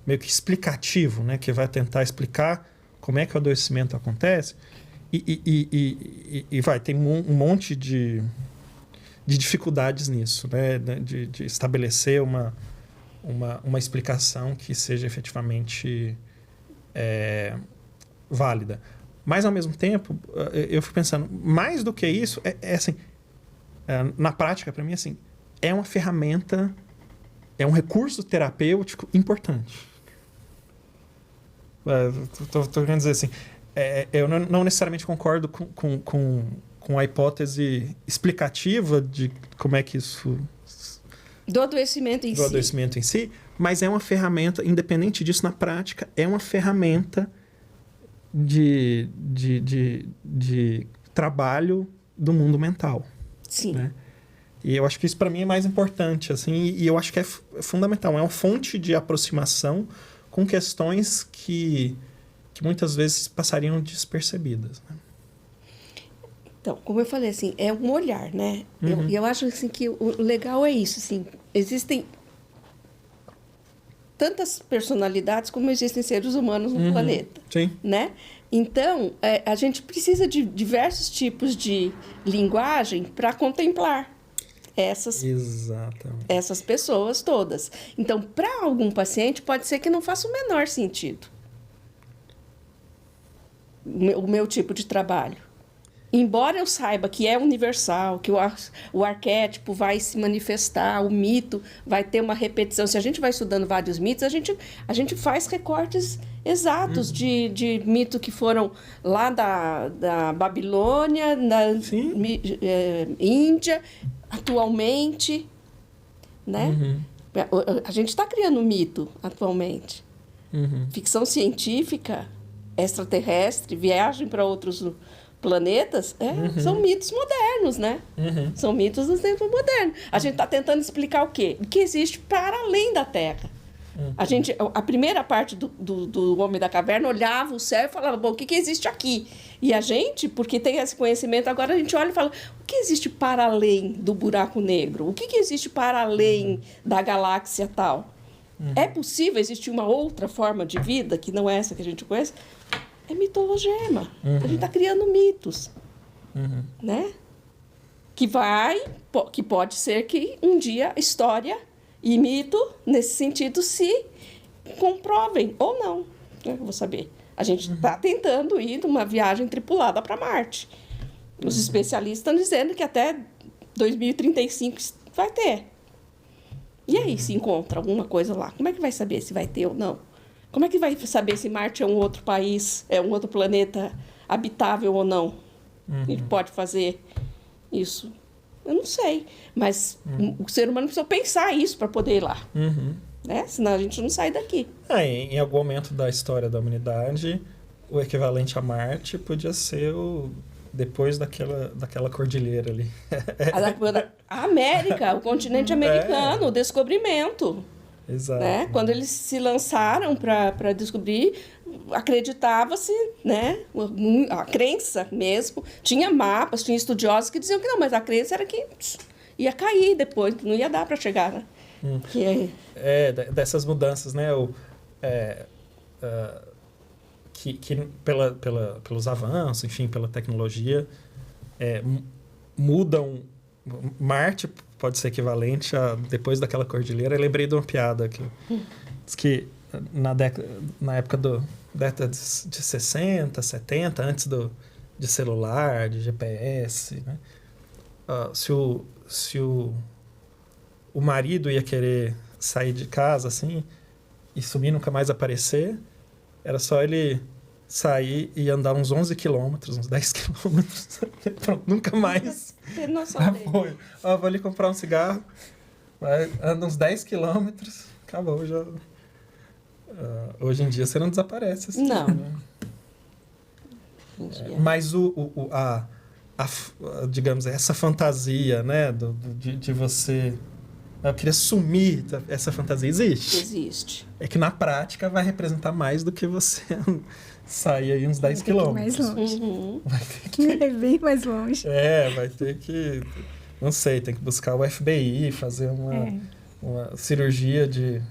meio que explicativo, né? Que vai tentar explicar como é que o adoecimento acontece e tem um monte de dificuldades nisso, né? De estabelecer uma explicação que seja efetivamente válida. Mas, ao mesmo tempo, eu fico pensando, mais do que isso, assim, na prática, para mim, assim, é uma ferramenta, é um recurso terapêutico importante. Estou querendo dizer assim, eu não necessariamente concordo com a hipótese explicativa de como é que isso... Do adoecimento em si, mas é uma ferramenta, independente disso, na prática, é uma ferramenta de trabalho do mundo mental. Sim. Né? E eu acho que isso, para mim, é mais importante. Assim, e eu acho que é fundamental. É uma fonte de aproximação com questões que muitas vezes passariam despercebidas. Né? Então, como eu falei, assim, é um olhar, né? Eu acho assim, que o legal é isso. Assim, existem tantas personalidades como existem seres humanos no planeta. Sim. Né? Então, a gente precisa de diversos tipos de linguagem para contemplar essas pessoas todas. Então, para algum paciente, pode ser que não faça o menor sentido o meu tipo de trabalho. Embora eu saiba que é universal, que o arquétipo vai se manifestar, o mito vai ter uma repetição. Se a gente vai estudando vários mitos, a gente faz recortes exatos de mitos que foram lá da Babilônia, da Índia, atualmente, né? A gente está criando um mito atualmente. Ficção científica, extraterrestre, viagem para outros planetas, são mitos modernos, né? São mitos do tempo moderno. A gente está tentando explicar o quê? O que existe para além da Terra. A primeira parte do Homem da Caverna olhava o céu e falava, bom, o que existe aqui? E a gente, porque tem esse conhecimento, agora a gente olha e fala, o que existe para além do buraco negro? O que existe para além da galáxia tal? É possível existir uma outra forma de vida que não é essa que a gente conhece? É mitologema. A gente está criando mitos. Né? Que pode ser que um dia história e mito, nesse sentido, se comprovem ou não. Eu vou saber. A gente está tentando ir numa viagem tripulada para Marte. Os especialistas estão dizendo que até 2035 vai ter. E aí, se encontra alguma coisa lá, como é que vai saber se vai ter ou não? Como é que vai saber se Marte é um outro país, é um outro planeta habitável ou não? Ele pode fazer isso? Eu não sei. Mas o ser humano precisa pensar isso para poder ir lá. Né? Senão a gente não sai daqui. Em algum momento da história da humanidade, o equivalente a Marte podia ser depois daquela cordilheira ali. A América, o continente americano, o descobrimento. Exato. Né? Quando eles se lançaram para descobrir, acreditava-se, né? A crença mesmo, tinha mapas, tinha estudiosos que diziam que não, mas a crença era que ia cair depois, que não ia dar para chegar, né? Dessas mudanças, né? Que pelos avanços, enfim, pela tecnologia, mudam. Marte pode ser equivalente a depois daquela cordilheira. Eu lembrei de uma piada aqui. Diz que na época década de 60, 70, antes de celular, de GPS, né? Se o marido ia querer sair de casa assim e sumir, nunca mais aparecer, era só ele sair e andar uns 11 quilômetros, uns 10 quilômetros. Pronto, nunca mais. Tem noção vou ali comprar um cigarro, anda uns 10 quilômetros, acabou já. Hoje em dia você não desaparece. Assim, não. Né? Mas digamos, essa fantasia, né, de você... Eu queria sumir, essa fantasia existe. Existe. É que na prática vai representar mais do que você sair aí uns 10 quilômetros. Mais longe. Vai ter que... É bem mais longe. Vai ter que... Não sei, tem que buscar o FBI, fazer uma cirurgia de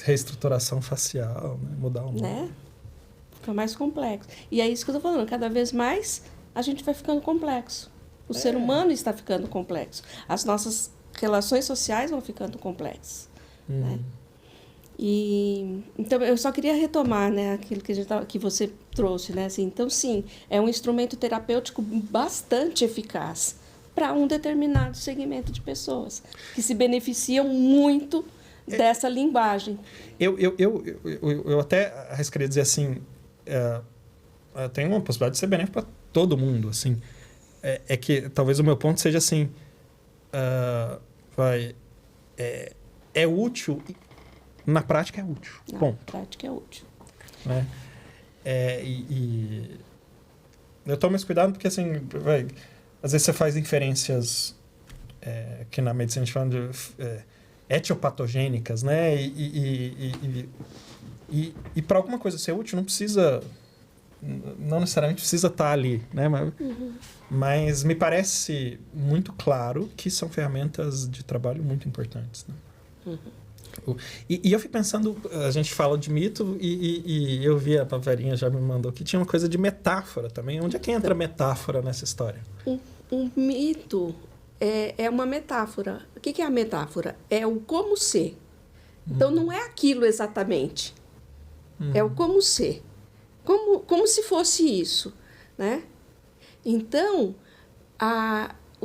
reestruturação facial, né? Mudar o nome. Né? Fica mais complexo. E é isso que eu estou falando. Cada vez mais a gente vai ficando complexo. O ser humano está ficando complexo. As nossas relações sociais vão ficando complexas. Né? E, então, eu só queria retomar, né, aquilo que você trouxe. Né? Assim, então, sim, é um instrumento terapêutico bastante eficaz para um determinado segmento de pessoas que se beneficiam muito dessa linguagem. Eu até arriscaria dizer assim, tem uma possibilidade de ser benéfico para todo mundo. Assim. É que talvez o meu ponto seja assim, é útil, na prática é útil. Na prática é útil. Né? Eu tomo esse cuidado porque, assim, às vezes você faz inferências que na medicina a gente fala de etiopatogênicas, né? E para alguma coisa ser útil não necessariamente precisa estar ali, né? Mas me parece muito claro que são ferramentas de trabalho muito importantes, né? E eu fico pensando, a gente fala de mito e eu vi, a Verinha já me mandou que tinha uma coisa de metáfora também. Onde é que entra a metáfora nessa história? Um mito é uma metáfora. O que é a metáfora? É o como ser. Então, não é aquilo exatamente. É o como ser. Como se fosse isso, né? Então,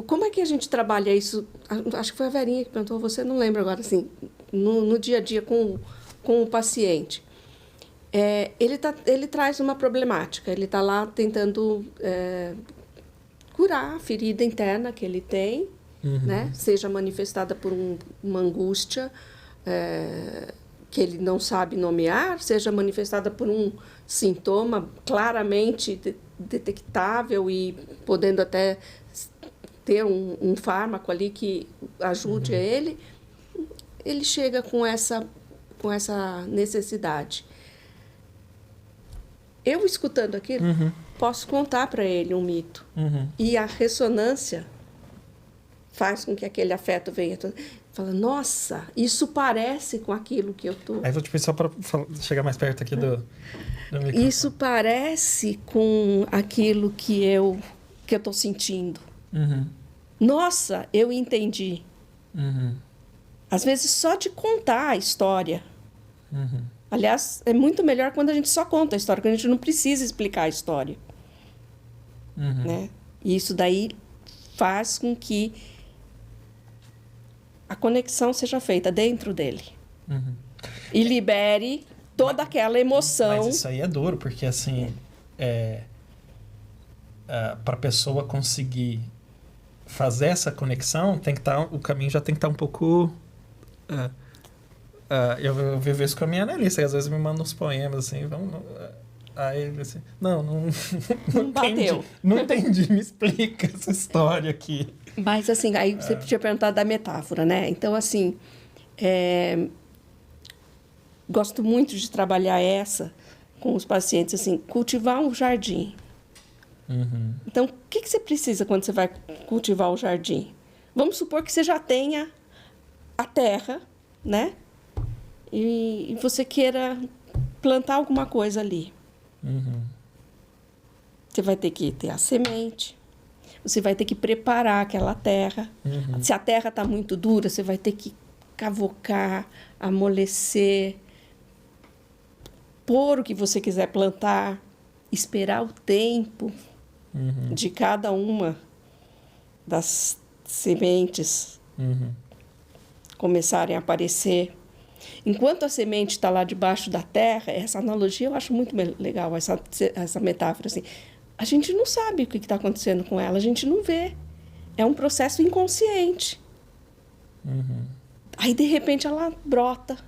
como é que a gente trabalha isso? Acho que foi a Verinha que perguntou, você não lembra agora, assim, no dia a dia com o paciente. Ele traz uma problemática, ele está lá tentando curar a ferida interna que ele tem, né? Seja manifestada por uma angústia, que ele não sabe nomear, seja manifestada por um sintoma claramente detectável e podendo até ter um fármaco ali que ajude ele chega com essa necessidade. Eu, escutando aquilo, posso contar para ele um mito. E a ressonância faz com que aquele afeto venha. Fala, nossa, isso parece com aquilo que eu estou... Aí vou te pedir só para chegar mais perto aqui do microfone. Isso parece com aquilo que eu estou sentindo. Nossa, eu entendi. Às vezes, só de contar a história. Aliás, é muito melhor quando a gente só conta a história, quando a gente não precisa explicar a história. Né? E isso daí faz com que a conexão seja feita dentro dele. E libere toda aquela emoção. Mas isso aí é duro, porque assim, para a pessoa conseguir fazer essa conexão, tem que o caminho já tem que estar um pouco... eu vivo isso com a minha analista, que às vezes me manda uns poemas assim, aí assim, não bateu. Não entendi, me explica essa história aqui. Mas assim, aí você tinha perguntado da metáfora, né? Então, assim, gosto muito de trabalhar com os pacientes, assim, cultivar um jardim. Então, o que você precisa quando você vai cultivar o jardim? Vamos supor que você já tenha a terra, né? E você queira plantar alguma coisa ali. Você vai ter que ter a semente, você vai ter que preparar aquela terra. Se a terra está muito dura, você vai ter que cavocar, amolecer, pôr o que você quiser plantar, esperar o tempo de cada uma das sementes começarem a aparecer. Enquanto a semente está lá debaixo da terra, essa analogia eu acho muito legal, essa metáfora. Assim, a gente não sabe o que está acontecendo com ela, a gente não vê. É um processo inconsciente. Aí, de repente, ela brota.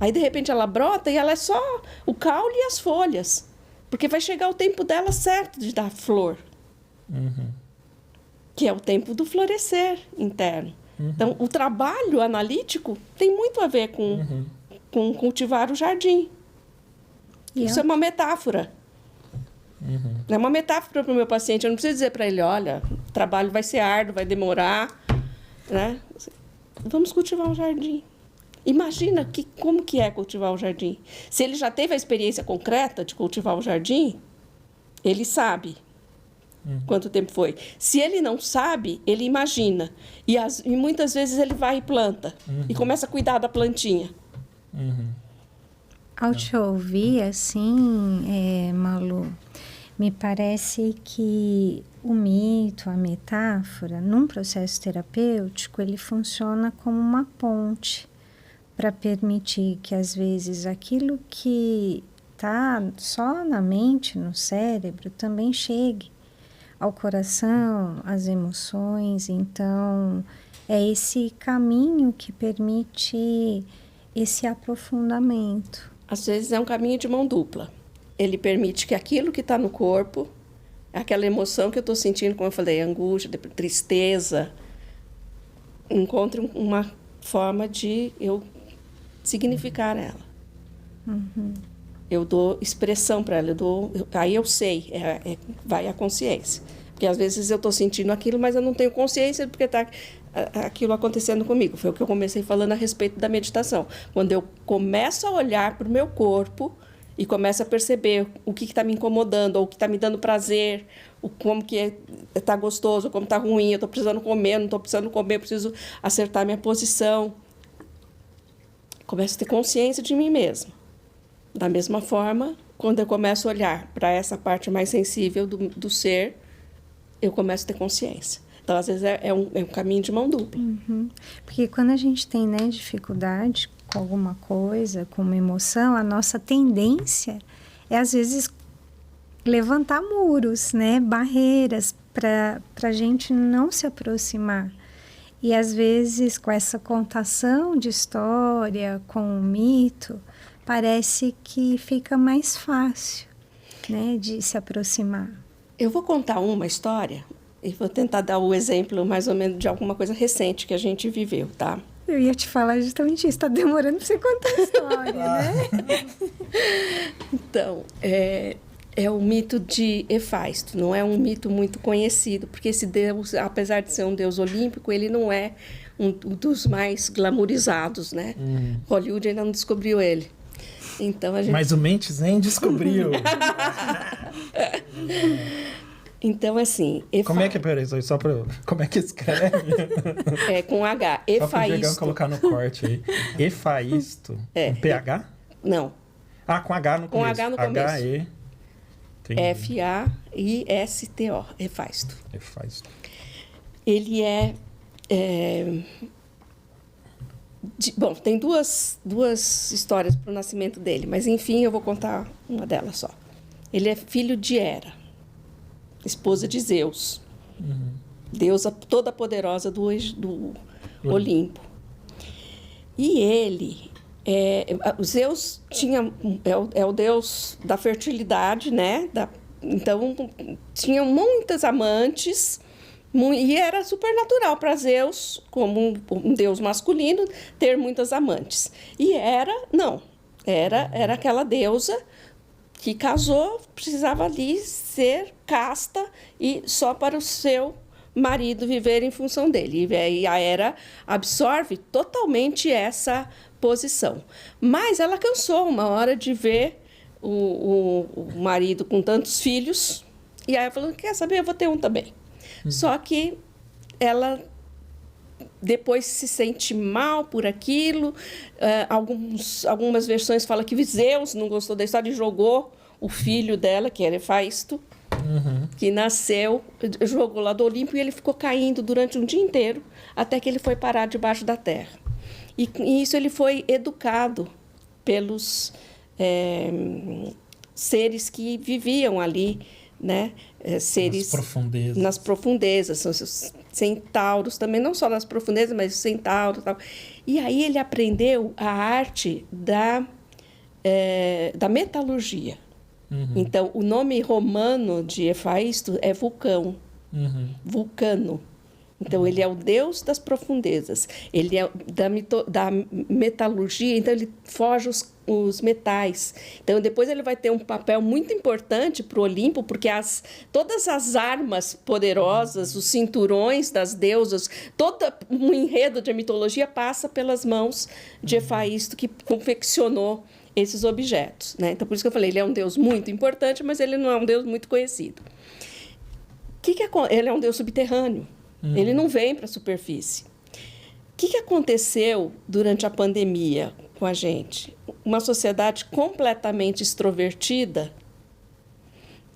E ela é só o caule e as folhas. Porque vai chegar o tempo dela certo de dar flor. Que é o tempo do florescer interno. Então, o trabalho analítico tem muito a ver com cultivar o jardim. Isso é uma metáfora. É uma metáfora para o meu paciente. Eu não preciso dizer para ele, olha, o trabalho vai ser árduo, vai demorar. Né? Vamos cultivar um jardim. Imagina como que é cultivar o jardim. Se ele já teve a experiência concreta de cultivar o jardim, ele sabe quanto tempo foi. Se ele não sabe, ele imagina. E muitas vezes ele vai e planta. E começa a cuidar da plantinha. Ao te ouvir, assim, Malu, me parece que o mito, a metáfora, num processo terapêutico, ele funciona como uma ponte para permitir que, às vezes, aquilo que está só na mente, no cérebro, também chegue ao coração, às emoções. Então, é esse caminho que permite esse aprofundamento. Às vezes é um caminho de mão dupla. Ele permite que aquilo que está no corpo, aquela emoção que eu estou sentindo, como eu falei, angústia, tristeza, encontre uma forma de eu significar ela. Eu dou expressão para ela, aí eu sei, vai a consciência. Porque às vezes eu estou sentindo aquilo, mas eu não tenho consciência porque está aquilo acontecendo comigo. Foi o que eu comecei falando a respeito da meditação. Quando eu começo a olhar para o meu corpo e começo a perceber o que está me incomodando, ou o que está me dando prazer, como que está gostoso, como está ruim, eu estou precisando comer, não estou precisando comer, eu preciso acertar minha posição. Começo a ter consciência de mim mesma. Da mesma forma, quando eu começo a olhar para essa parte mais sensível do ser, eu começo a ter consciência. Então, às vezes, é um caminho de mão dupla. Porque quando a gente tem, né, dificuldade com alguma coisa, com uma emoção, a nossa tendência é, às vezes, levantar muros, né, barreiras para a gente não se aproximar. E às vezes, com essa contação de história, com o mito, parece que fica mais fácil, né, de se aproximar. Eu vou contar uma história e vou tentar dar o exemplo mais ou menos de alguma coisa recente que a gente viveu, tá? Eu ia te falar justamente isso, tá demorando para você contar a história, né? Então, é o mito de Hefaisto. Não é um mito muito conhecido, porque esse deus, apesar de ser um deus olímpico, ele não é um dos mais glamorizados, né? Hollywood ainda não descobriu ele. Então, a gente... Mas o Mentes nem descobriu. Então, assim... Como é que, peraí, só pra... Como é que escreve? É com H, Só pro Diegão colocar no corte aí. Hefaisto. Com PH? Não. Ah, com H no começo. Com H no começo. H-E... F-A-I-S-T-O, Hefaisto. Hefaisto. Ele bom, tem duas histórias para o nascimento dele, mas enfim, eu vou contar uma delas só. Ele é filho de Hera, esposa de Zeus, deusa toda poderosa do Olimpo. E ele, Zeus é o deus da fertilidade, né? Então, tinha muitas amantes, e era super natural para Zeus, como um deus masculino, ter muitas amantes. E Hera, não. Era aquela deusa que casou, precisava ali ser casta e só para o seu marido viver em função dele. E a Hera absorve totalmente essa posição. Mas ela cansou uma hora de ver o marido com tantos filhos, e aí ela falou, quer saber, eu vou ter um também. Só que ela depois se sente mal por aquilo. Algumas versões falam que Zeus não gostou da história e jogou o filho dela, que era Hefaisto, que nasceu, jogou lá do Olimpo, e ele ficou caindo durante um dia inteiro, até que ele foi parar debaixo da terra. E isso ele foi educado pelos seres que viviam ali, né? Seres nas profundezas, são os centauros também, não só nas profundezas, mas os centauros e tal. E aí ele aprendeu a arte da metalurgia. Então, o nome romano de Hefaisto é Vulcão, Vulcano. Então, ele é o deus das profundezas. Ele é da metalurgia, então ele forja os metais. Então, depois ele vai ter um papel muito importante para o Olimpo, porque todas as armas poderosas, os cinturões das deusas, todo um enredo de mitologia passa pelas mãos de Hefaisto, que confeccionou esses objetos, né? Então, por isso que eu falei, ele é um deus muito importante, mas ele não é um deus muito conhecido. Ele é um deus subterrâneo. Ele não vem para a superfície. O que aconteceu durante a pandemia com a gente? Uma sociedade completamente extrovertida,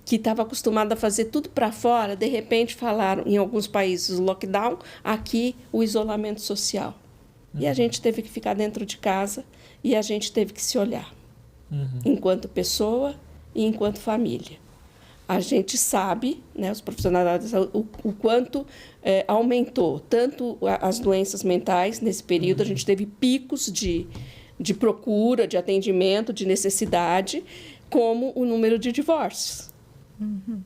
que estava acostumada a fazer tudo para fora, de repente falaram, em alguns países, o lockdown, aqui o isolamento social. E a gente teve que ficar dentro de casa e a gente teve que se olhar, enquanto pessoa e enquanto família. A gente sabe, né, os profissionais da saúde, o quanto aumentou tanto as doenças mentais nesse período. A gente teve picos de procura, de atendimento, de necessidade, como o número de divórcios.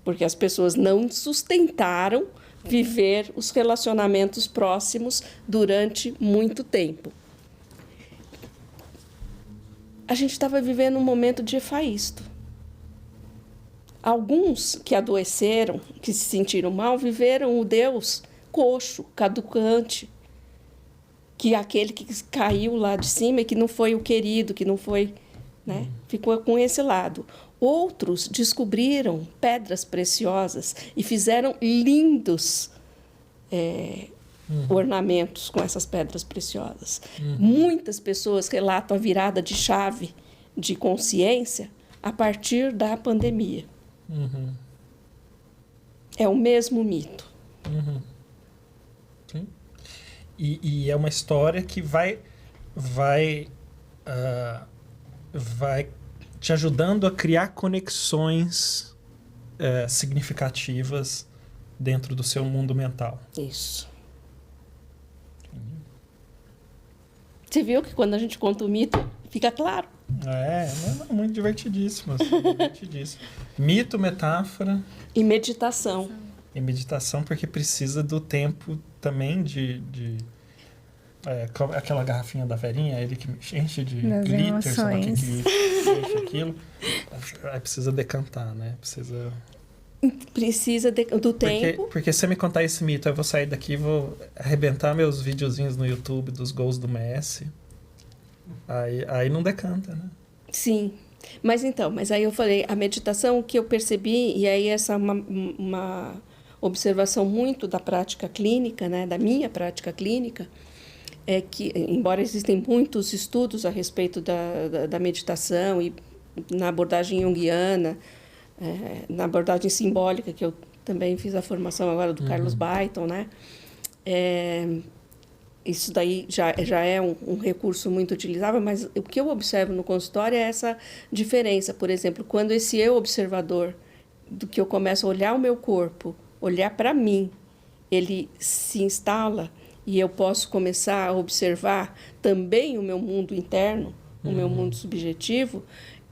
Porque as pessoas não sustentaram viver os relacionamentos próximos durante muito tempo. A gente estava vivendo um momento de Hefaisto. Alguns que adoeceram, que se sentiram mal, viveram o Deus coxo, caducante, que é aquele que caiu lá de cima e que não foi o querido, que não foi, né? Ficou com esse lado. Outros descobriram pedras preciosas e fizeram lindos ornamentos com essas pedras preciosas. Muitas pessoas relatam a virada de chave de consciência a partir da pandemia. É o mesmo mito. Sim. E é uma história que vai te ajudando a criar conexões significativas dentro do seu mundo mental. Isso. Você viu que quando a gente conta o mito, fica claro? Não, muito divertidíssimo. Assim, divertidíssimo. Mito, metáfora. E meditação. E meditação, porque precisa do tempo também de aquela garrafinha da Verinha, ele que enche de das glitter, sei lá que emoções. glitter, enche aquilo. Aí precisa decantar, né? Precisa do tempo. Porque se você me contar esse mito, eu vou sair daqui e vou arrebentar meus videozinhos no YouTube dos gols do Messi. Aí não decanta, né? Sim. Mas aí eu falei, a meditação que eu percebi, e aí essa é uma observação muito da prática clínica, né? Da minha prática clínica, é que, embora existem muitos estudos a respeito da meditação e na abordagem junguiana, na abordagem simbólica, que eu também fiz a formação agora do Carlos Byton, né? Isso daí já é um recurso muito utilizável, mas o que eu observo no consultório é essa diferença. Por exemplo, quando esse eu observador, do que eu começo a olhar o meu corpo, olhar para mim, ele se instala e eu posso começar a observar também o meu mundo interno, o meu mundo subjetivo,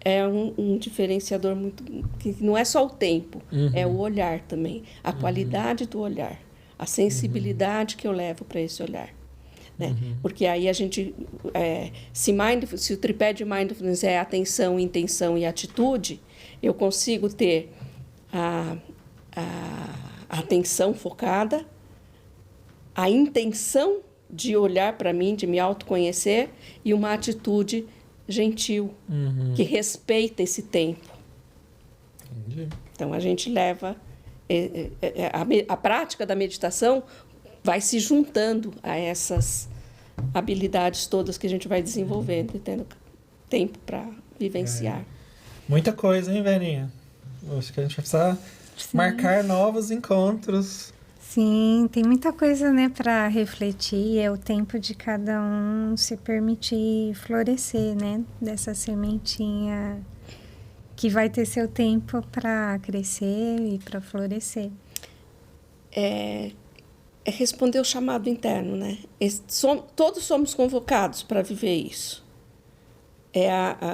é um diferenciador muito... que não é só o tempo, é o olhar também, a qualidade do olhar, a sensibilidade que eu levo para esse olhar. Né? Porque aí a gente... se o tripé de mindfulness é atenção, intenção e atitude, eu consigo ter a atenção focada, a intenção de olhar para mim, de me autoconhecer, e uma atitude gentil, que respeita esse tempo. Entendi. Então, a gente leva... a prática da meditação vai se juntando a essas habilidades todas que a gente vai desenvolvendo e tendo tempo para vivenciar. Muita coisa, hein, Verinha? Acho que a gente vai precisar marcar novos encontros. Sim, tem muita coisa, né, para refletir. É o tempo de cada um se permitir florescer, né, dessa sementinha que vai ter seu tempo para crescer e para florescer. É responder o chamado interno, né? Todos somos convocados para viver isso.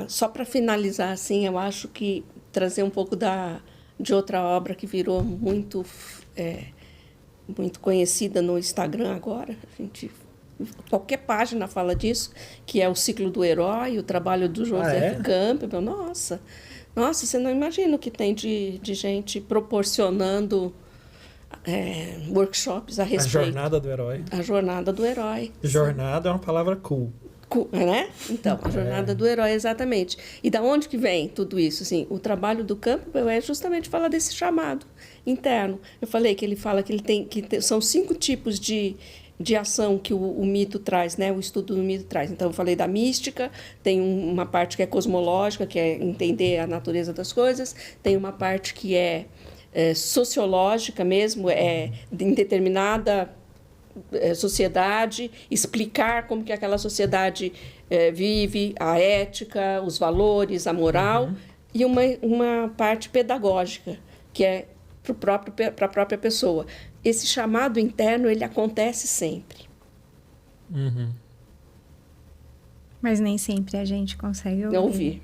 Só para finalizar, assim, eu acho que trazer um pouco de outra obra que virou muito conhecida no Instagram agora. Qualquer página fala disso, que é o Ciclo do Herói, o trabalho do Joseph Campbell. Nossa, você não imagina o que tem de gente proporcionando workshops a respeito. A jornada do herói. A jornada do herói. Jornada é uma palavra cool. Né? Então, a jornada do herói, exatamente. E da onde que vem tudo isso? Assim, o trabalho do Campbell é justamente falar desse chamado interno. Eu falei que ele fala que são 5 tipos de ação que o mito traz, né? O estudo do mito traz. Então, eu falei da mística, tem uma parte que é cosmológica, que é entender a natureza das coisas, tem uma parte que é sociológica mesmo, em determinada sociedade, explicar como que aquela sociedade vive, a ética, os valores, a moral, e uma parte pedagógica, que é para a própria pessoa. Esse chamado interno, ele acontece sempre. Mas nem sempre a gente consegue ouvir.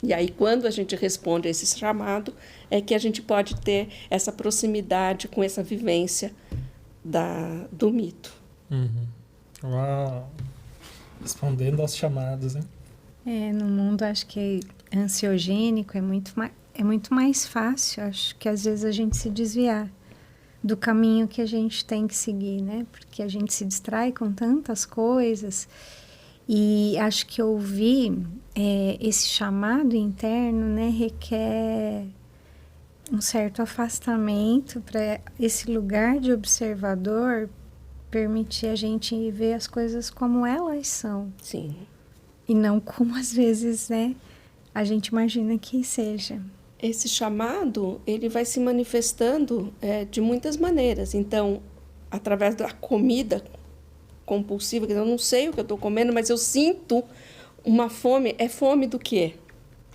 E aí, quando a gente responde a esse chamado, é que a gente pode ter essa proximidade com essa vivência do mito. Uau! Respondendo aos chamados, hein? No mundo, acho que ansiogênico é muito mais fácil, acho que às vezes a gente se desviar do caminho que a gente tem que seguir, né? Porque a gente se distrai com tantas coisas. E acho que ouvir esse chamado interno, né, requer um certo afastamento para esse lugar de observador permitir a gente ver as coisas como elas são. Sim. E não como às vezes, né, a gente imagina que seja. Esse chamado, ele vai se manifestando de muitas maneiras. Então, através da comida compulsiva, que eu não sei o que eu estou comendo, mas eu sinto uma fome. É fome do quê?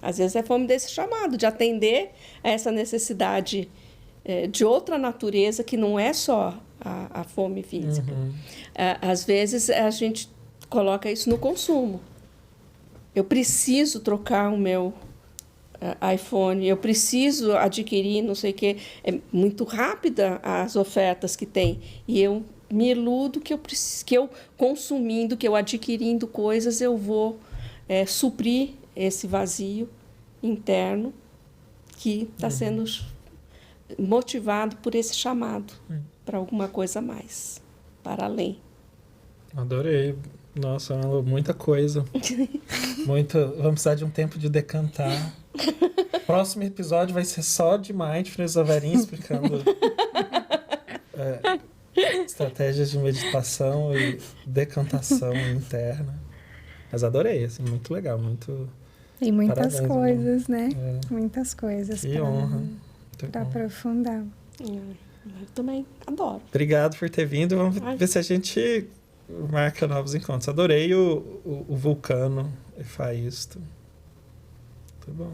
Às vezes é fome desse chamado, de atender a essa necessidade de outra natureza, que não é só a fome física. Às vezes, a gente coloca isso no consumo. Eu preciso trocar o meu iPhone, eu preciso adquirir não sei o quê. É muito rápida as ofertas que tem. E eu me iludo que eu consumindo, que eu adquirindo coisas, eu vou suprir esse vazio interno que está sendo motivado por esse chamado para alguma coisa a mais, para além. Adorei. Nossa, muita coisa. Vamos precisar de um tempo de decantar. Próximo episódio vai ser só de Mindfulness, a Verinha explicando estratégias de meditação e decantação interna. Mas adorei, assim, muito legal, muito... E muitas parabéns, coisas, né? Muitas coisas. Que honra. Para aprofundar. Eu também adoro. Obrigado por ter vindo. Vamos ver se a gente marca novos encontros. Adorei o Vulcano e Faisto. Muito bom.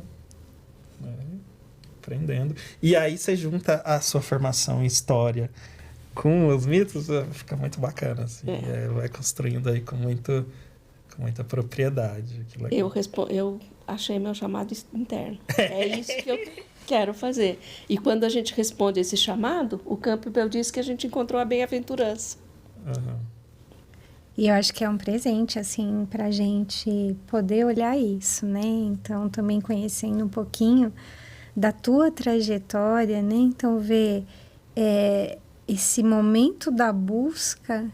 Aprendendo. E aí você junta a sua formação em história com os mitos, fica muito bacana. Assim. Vai construindo aí com muita propriedade. Que legal. Eu achei meu chamado interno. É isso que eu quero fazer. E quando a gente responde esse chamado, o Campbell diz que a gente encontrou a bem-aventurança. E eu acho que é um presente, assim, para a gente poder olhar isso, né? Então, também conhecendo um pouquinho da tua trajetória, né? Então, ver esse momento da busca,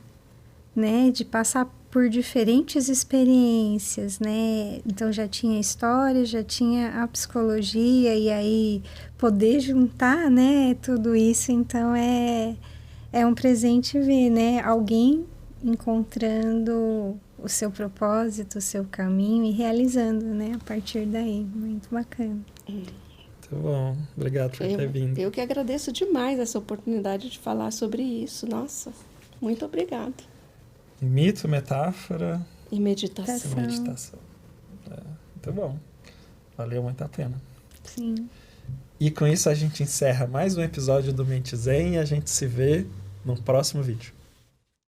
né? De passar por diferentes experiências, né? Então, já tinha história, já tinha a psicologia, e aí poder juntar, né? Tudo isso, então, é um presente ver, né? Alguém encontrando o seu propósito, o seu caminho e realizando, né? A partir daí. Muito bacana. Muito bom. Obrigado por ter vindo. Eu que agradeço demais essa oportunidade de falar sobre isso. Nossa, muito obrigada. Mito, metáfora e meditação. Muito bom. Valeu muito a pena. Sim. E com isso a gente encerra mais um episódio do Mente Zen e a gente se vê no próximo vídeo.